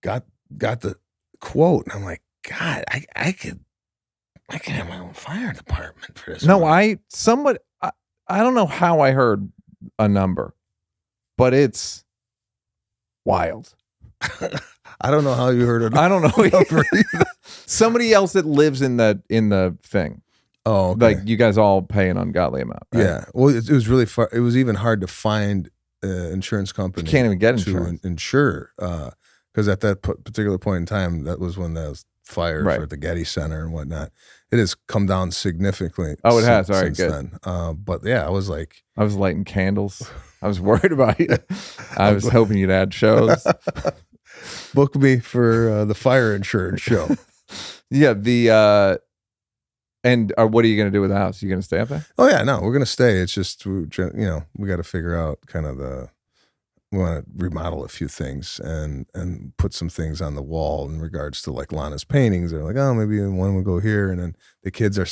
got the quote, and I'm like, God, I could have my own fire department for this. No, I don't know how I heard a number, but it's wild. I don't know how you heard it. I don't know. Somebody else that lives in the thing. Oh, okay. Like, you guys all pay an ungodly amount, right? Yeah. Well, it was really far. It was even hard to find an insurance company. You can't even get insurance. To insure, because at that particular point in time, that was when there was fire for the Getty Center and whatnot. It has come down significantly. Oh, it has. All right, good. Then. But yeah, I was lighting candles. I was worried about you. I was hoping you'd add shows. Book me for the fire insurance show. Yeah. And what are you going to do with the house? You going to stay up there? Oh yeah, no, we're going to stay. It's just, we got to figure out kind of we want to remodel a few things and put some things on the wall in regards to like Lana's paintings. They're like, oh, maybe one will go here. And then the kids are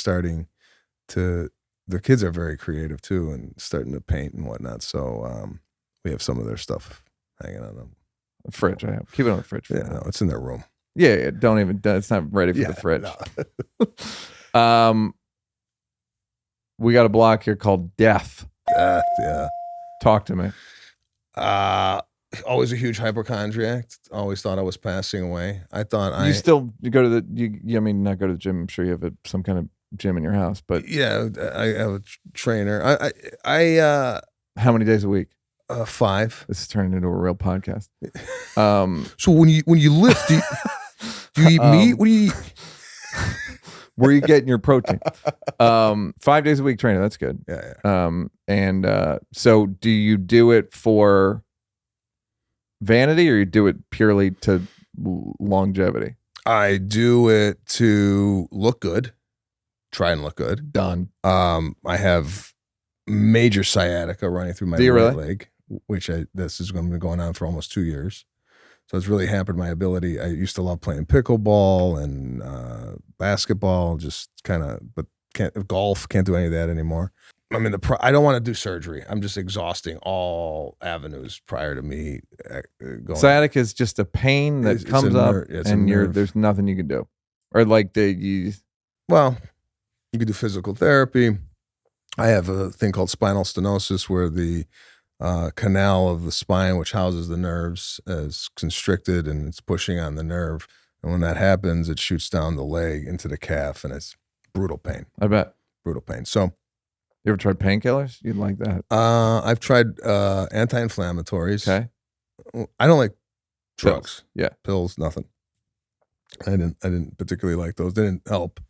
very creative too, and starting to paint and whatnot. So we have some of their stuff hanging on the fridge. I have. Keep it on the fridge. Yeah, no, it's in their room. Yeah, don't even, it's not ready for the fridge. No. We got a block here called death. Death, yeah. Talk to me. Always a huge hypochondriac. Always thought I was passing away. I thought you still go to I mean, not go to the gym. I'm sure you have some kind of gym in your house, but yeah, I have a trainer. I how many days a week? 5. This is turning into a real podcast. So when you lift, do you eat meat? What do you eat? Where are you getting your protein? 5 days a week trainer. That's good. Yeah. So do you do it for vanity, or you do it purely to longevity? I do it to look good. Try and look good. Done. I have major sciatica running through my right leg, which this is going to be going on for almost 2 years. So it's really hampered my ability. I used to love playing pickleball and basketball, just kind of, but golf, can't do any of that anymore. I mean, I don't want to do surgery. I'm just exhausting all avenues prior to me going. Sciatica is just a pain that comes up, and there's nothing you can do. Or like well, you could do physical therapy. I have a thing called spinal stenosis where the canal of the spine, which houses the nerves, is constricted and it's pushing on the nerve. And when that happens, it shoots down the leg into the calf, and it's brutal pain. I bet. Brutal pain. So, you ever tried painkillers? You'd like that. I've tried anti-inflammatories. Okay. I don't like drugs. Yeah. Pills, nothing. I didn't particularly like those. They didn't help.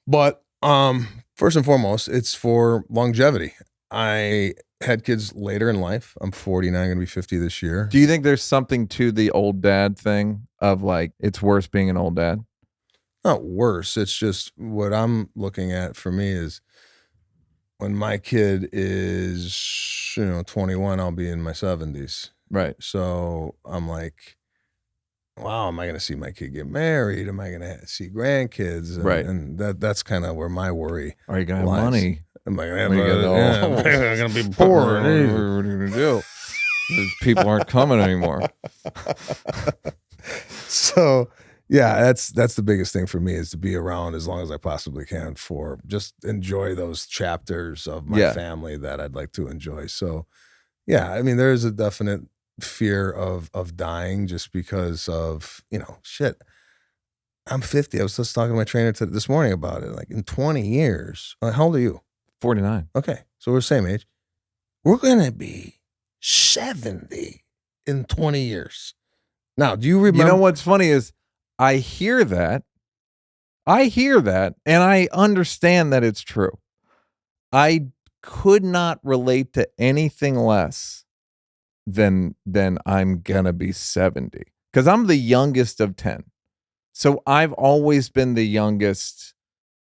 But first and foremost, it's for longevity. I had kids later in life. I'm 49, going to be 50 this year. Do you think there's something to the old dad thing of like it's worse being an old dad? Not worse. It's just what I'm looking at for me is when my kid is, 21, I'll be in my 70s. Right. So I'm like, wow, am I going to see my kid get married? Am I going to see grandkids? And, right. And that's kind of where my worry. Are you going to have money? Am I going to be poor? What are you going to do? Those people aren't coming anymore. So, yeah, that's the biggest thing for me is to be around as long as I possibly can for just enjoy those chapters of my family that I'd like to enjoy. So, yeah, I mean, there is a definite fear of dying just because of, shit. I'm 50. I was just talking to my trainer this morning about it. Like in 20 years, how old are you? 49. Okay, so we're the same age. We're going to be 70 in 20 years. Now, do you remember? You know what's funny is I hear that, and I understand that it's true. I could not relate to anything less than I'm going to be 70 because I'm the youngest of 10. So I've always been the youngest.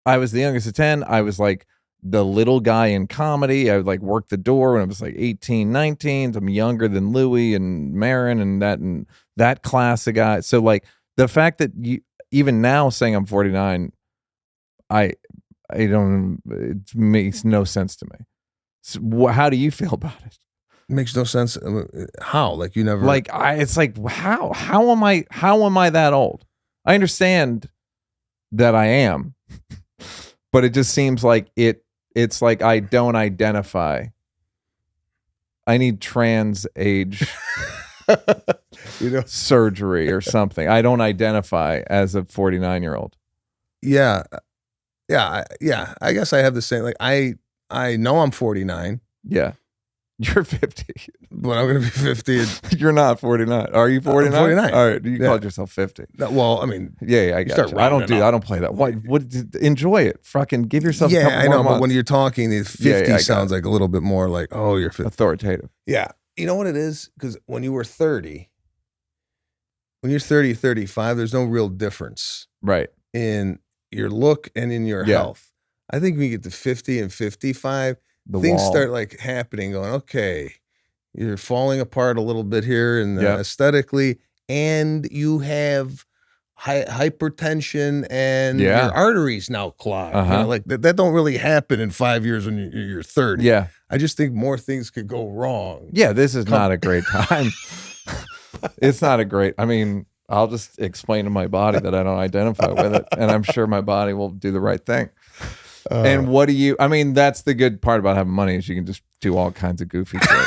I was the youngest of 10. I was like the little guy in comedy. I would like work the door when I was like 18, 19. I'm younger than Louis and Marin and that class of guys. So like the fact that you even now saying I'm 49, I don't, it makes no sense to me. So how do you feel about it? It makes no sense. How? Like you never like it's like how am I that old? I understand that I am, but it just seems like it's like I don't identify. I need trans age surgery or something. I don't identify as a 49-year-old. Yeah. I guess I have the same. Like I know I'm 49. Yeah. You're 50. But I'm going to be 50. You're not 49. Are you 49? I'm 49. All right. You called yourself 50. Well, I mean. Yeah, I got you. I don't play that. What? Enjoy it. Fucking give yourself a couple I know, more months. but when you're talking, the 50 sounds like a little bit more like, oh, you're 50. Authoritative. Yeah. You know what it is? Because when you're 30, 35, there's no real difference. Right. In your look and in your health. I think when you get to 50 and 55, things start like happening, going, okay, you're falling apart a little bit here and aesthetically, and you have hypertension and your arteries now clogged. Like that don't really happen in 5 years when you're 30. Yeah. I just think more things could go wrong. Yeah, this is not a great time. It's not a great, I mean, I'll just explain to my body that I don't identify with it, and I'm sure my body will do the right thing. And what do you, I mean, that's the good part about having money is you can just do all kinds of goofy shit.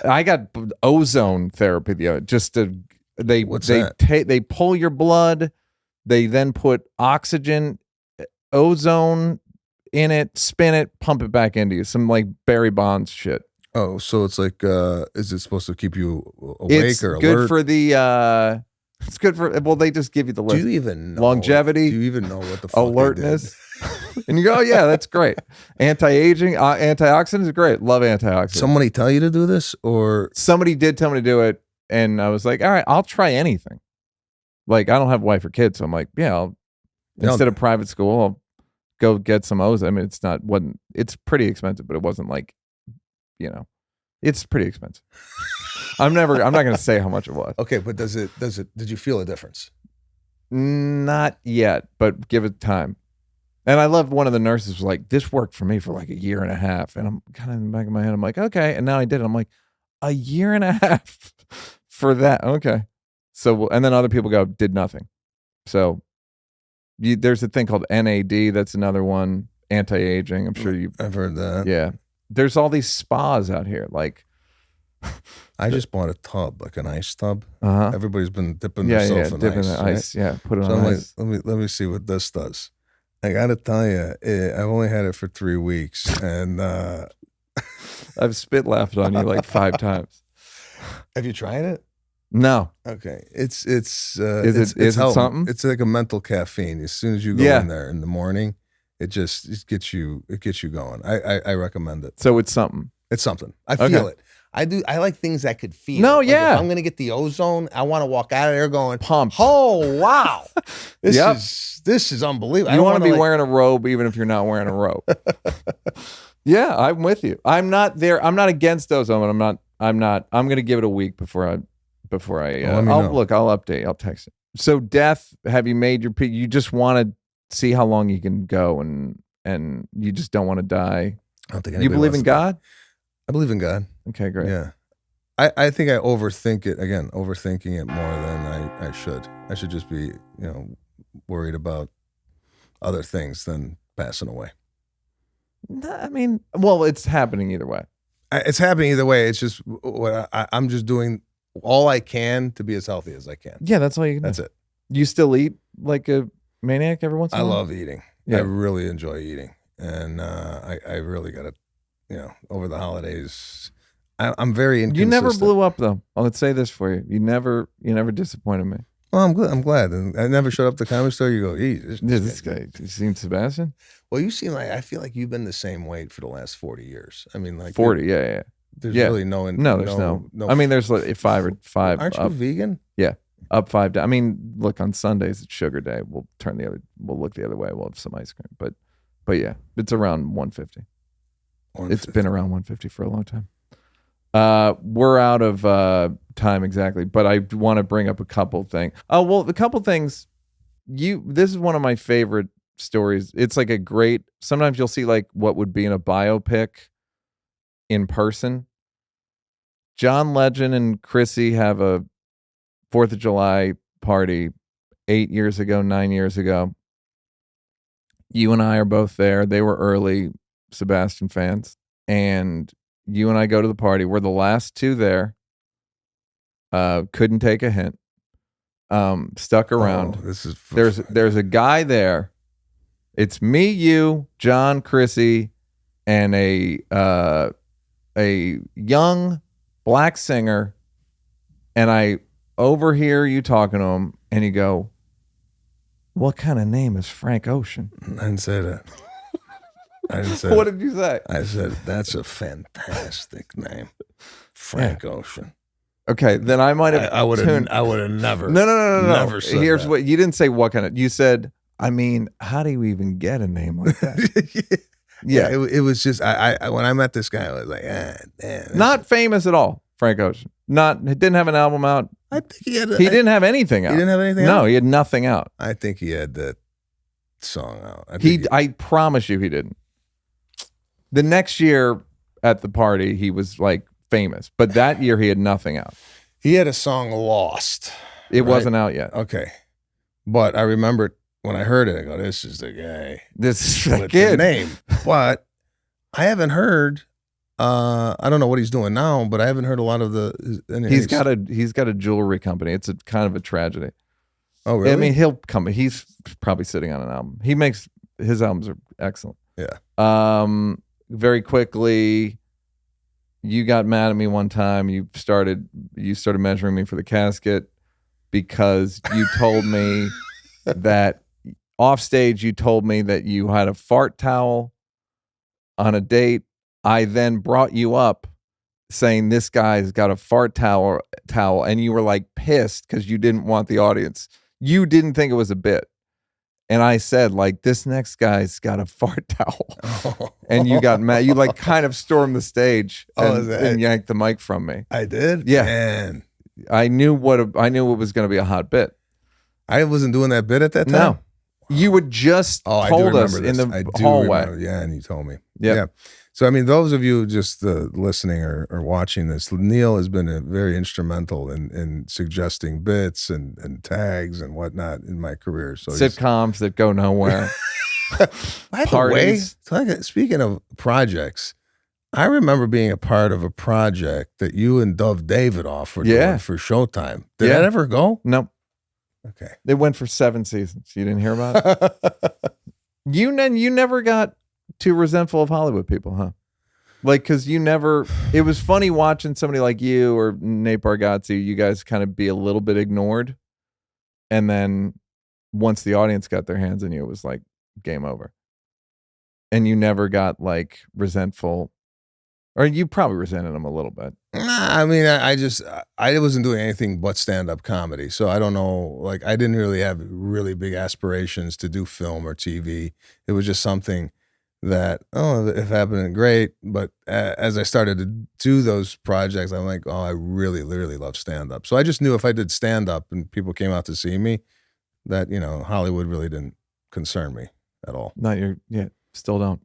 I got ozone therapy they pull your blood, they then put oxygen, ozone in it, spin it, pump it back into you. Some like Barry Bonds shit. Oh, so it's like, is it supposed to keep you awake or alert? Good for the, it's good for, well, they just give you the list. Do you even know? Longevity. Do you even know what the fuck alertness? And you go, oh, yeah, that's great. Anti-aging, antioxidants are great. Love antioxidants. Somebody tell you to do this? Or somebody did tell me to do it, and I was like, all right, I'll try anything. Like, I don't have a wife or kids, so I'm like, yeah, instead of private school, I'll go get some ozone. I mean, it's pretty expensive, but it wasn't like, it's pretty expensive. I'm not going to say how much it was. Okay, but did you feel a difference? Not yet, but give it time. And I love one of the nurses was like, this worked for me for like a year and a half. And I'm kind of in the back of my head, I'm like, okay. And now I did it. I'm like, a year and a half for that. Okay. So, and then other people did nothing. So there's a thing called NAD. That's another one. anti-aging. I'm sure I've heard that. Yeah. There's all these spas out here. Like, I just bought a tub, like an ice tub. uh-huh. Everybody's been dipping Yeah, themselves yeah, in dipping ice. the Right? ice. Yeah, put it So on I'm ice. like, let me see what this does. I got to tell you, I've only had it for 3 weeks, and I've spit laughed on you like 5 times. have you tried it? No. Okay, it's Is it helping. something? It's like a mental caffeine. As soon as you go in there in the morning, it gets you going. I recommend it. So it's something. It's something. I feel it. I do. I like things I could feel. No, like yeah. If I'm gonna get the ozone, I want to walk out of there going Pumped. Oh wow, Yep. this is unbelievable. You want to be wearing a robe even if you're not wearing a robe. Yeah, I'm with you. I'm not there. I'm not against ozone. I'm going to give it a week before I. I'll update. I'll text it. So death. Have you made your peak? You just want to see how long you can go, and you just don't want to die. I don't think you believe in God. I believe in God. Okay, great. Yeah. I think I overthink it again, overthinking it more than I should. I should just be, worried about other things than passing away. I mean, well, it's happening either way. It's happening either way. It's just what I'm just doing all I can to be as healthy as I can. Yeah, that's all you can do. That's it. You still eat like a maniac every once in a while? I love eating. Yeah. I really enjoy eating. And I really got to, over the holidays, I'm very inconsistent. You never blew up though. Let's say this for you. You never disappointed me. Well, I'm glad. And I never showed up at the comedy store. You go, this guy. You seen Sebastian? Well, you seem like, I feel like you've been the same weight for the last 40 years. I mean, like 40. Yeah. There's really there's no. I mean, there's like 5 or 5. Aren't you vegan? Yeah, up 5 down. I mean, look, on Sundays it's sugar day. We'll look the other way. We'll have some ice cream. But yeah, it's around 150. It's been around 150 for a long time. We're out of time exactly, but I want to bring up a couple things. Oh, well, a couple things. This is one of my favorite stories. It's like sometimes you'll see like what would be in a biopic in person. John Legend and Chrissy have a 4th of July party 9 years ago. You and I are both there. They were early Sebastian fans, and you and I go to the party. We're the last 2 there. Couldn't take a hint. Stuck around. There's a guy there. It's me, you, John, Chrissy, and a young black singer. And I overhear you talking to him, and you go, "What kind of name is Frank Ocean?" I didn't say that. I didn't say What did you say? I said, that's a fantastic name. Frank Ocean. Okay, then I might have I would have never. No. Never said Here's that. what you didn't say. What kind of? You said, I mean, how do you even get a name like that? Yeah. It was just I when I met this guy, I was like, damn. Not famous at all, Frank Ocean. He didn't have an album out. I think he had. He didn't have anything out. He didn't have anything out? No, he had nothing out. I think he had that song out. I promise you he didn't. The next year at the party, he was like famous, but that year he had nothing out. He had a song Lost. It wasn't out yet. Okay. But I remember when I heard it, I go, this is the guy. This is the with kid. The name. But I haven't heard, I don't know what he's doing now, but I haven't heard a lot of He's got a jewelry company. It's a kind of a tragedy. Oh, really? I mean, he'll come. He's probably sitting on an album. His albums are excellent. Yeah. Very quickly, you got mad at me one time. You started measuring me for the casket because you told me that off stage. You told me that you had a fart towel on a date. I then brought you up saying this guy's got a fart towel, and you were like pissed because you didn't want the audience. You didn't think it was a bit. And I said, like, this next guy's got a fart towel. And you got mad. You like kind of stormed the stage and yanked the mic from me. I did? Yeah. Man. I knew it was going to be a hot bit. I wasn't doing that bit at that time? No. You would just told us in the hallway. Yeah, and you told me. Yep. Yeah. So, I mean, those of you just listening or watching this, Neal has been very instrumental in suggesting bits and tags and whatnot in my career. So sitcoms that go nowhere. By the way, Parties. speaking of projects, I remember being a part of a project that you and Dove Davidoff were doing for Showtime. Did that ever go? No. Okay. They went for 7 seasons. You didn't hear about it? You never got too resentful of Hollywood people, huh? Like, because it was funny watching somebody like you or Nate Bargatze, you guys kind of be a little bit ignored. And then once the audience got their hands on you, it was like game over. And you never got like resentful, or you probably resented them a little bit. Nah, I mean, I wasn't doing anything but stand-up comedy. So I don't know, like I didn't really have really big aspirations to do film or TV. It was just something that, if happened, great. But as I started to do those projects, I'm like, I really, really love stand-up. So I just knew if I did stand-up and people came out to see me, that, Hollywood really didn't concern me at all. Still don't.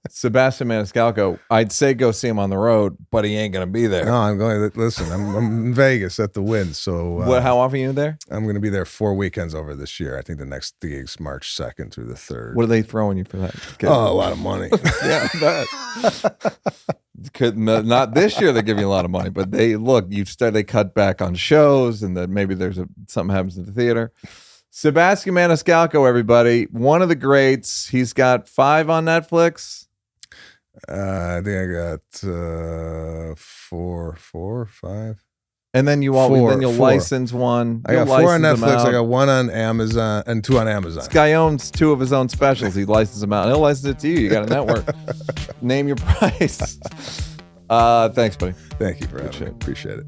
Sebastian Maniscalco, I'd say go see him on the road, but he ain't going to be there. No, I'm going to, listen, I'm in Vegas at the Wynn. So how often are you there? I'm going to be there 4 weekends over this year. I think the next gig's March 2nd through the 3rd. What are they throwing you for that? A lot of money. Yeah, I bet. Not this year. They give you a lot of money, but they cut back on shows, and then maybe something happens in the theater. Sebastian Maniscalco, everybody, one of the greats. He's got 5 on Netflix. I think I got 4, 5. And then you'll license one. I got 4 on Netflix. I got 1 on Amazon and 2 on Amazon. This guy owns 2 of his own specials. He licenses them out. He'll license it to you. You got a network. Name your price. Thanks, buddy. Thank you for having me. Appreciate it.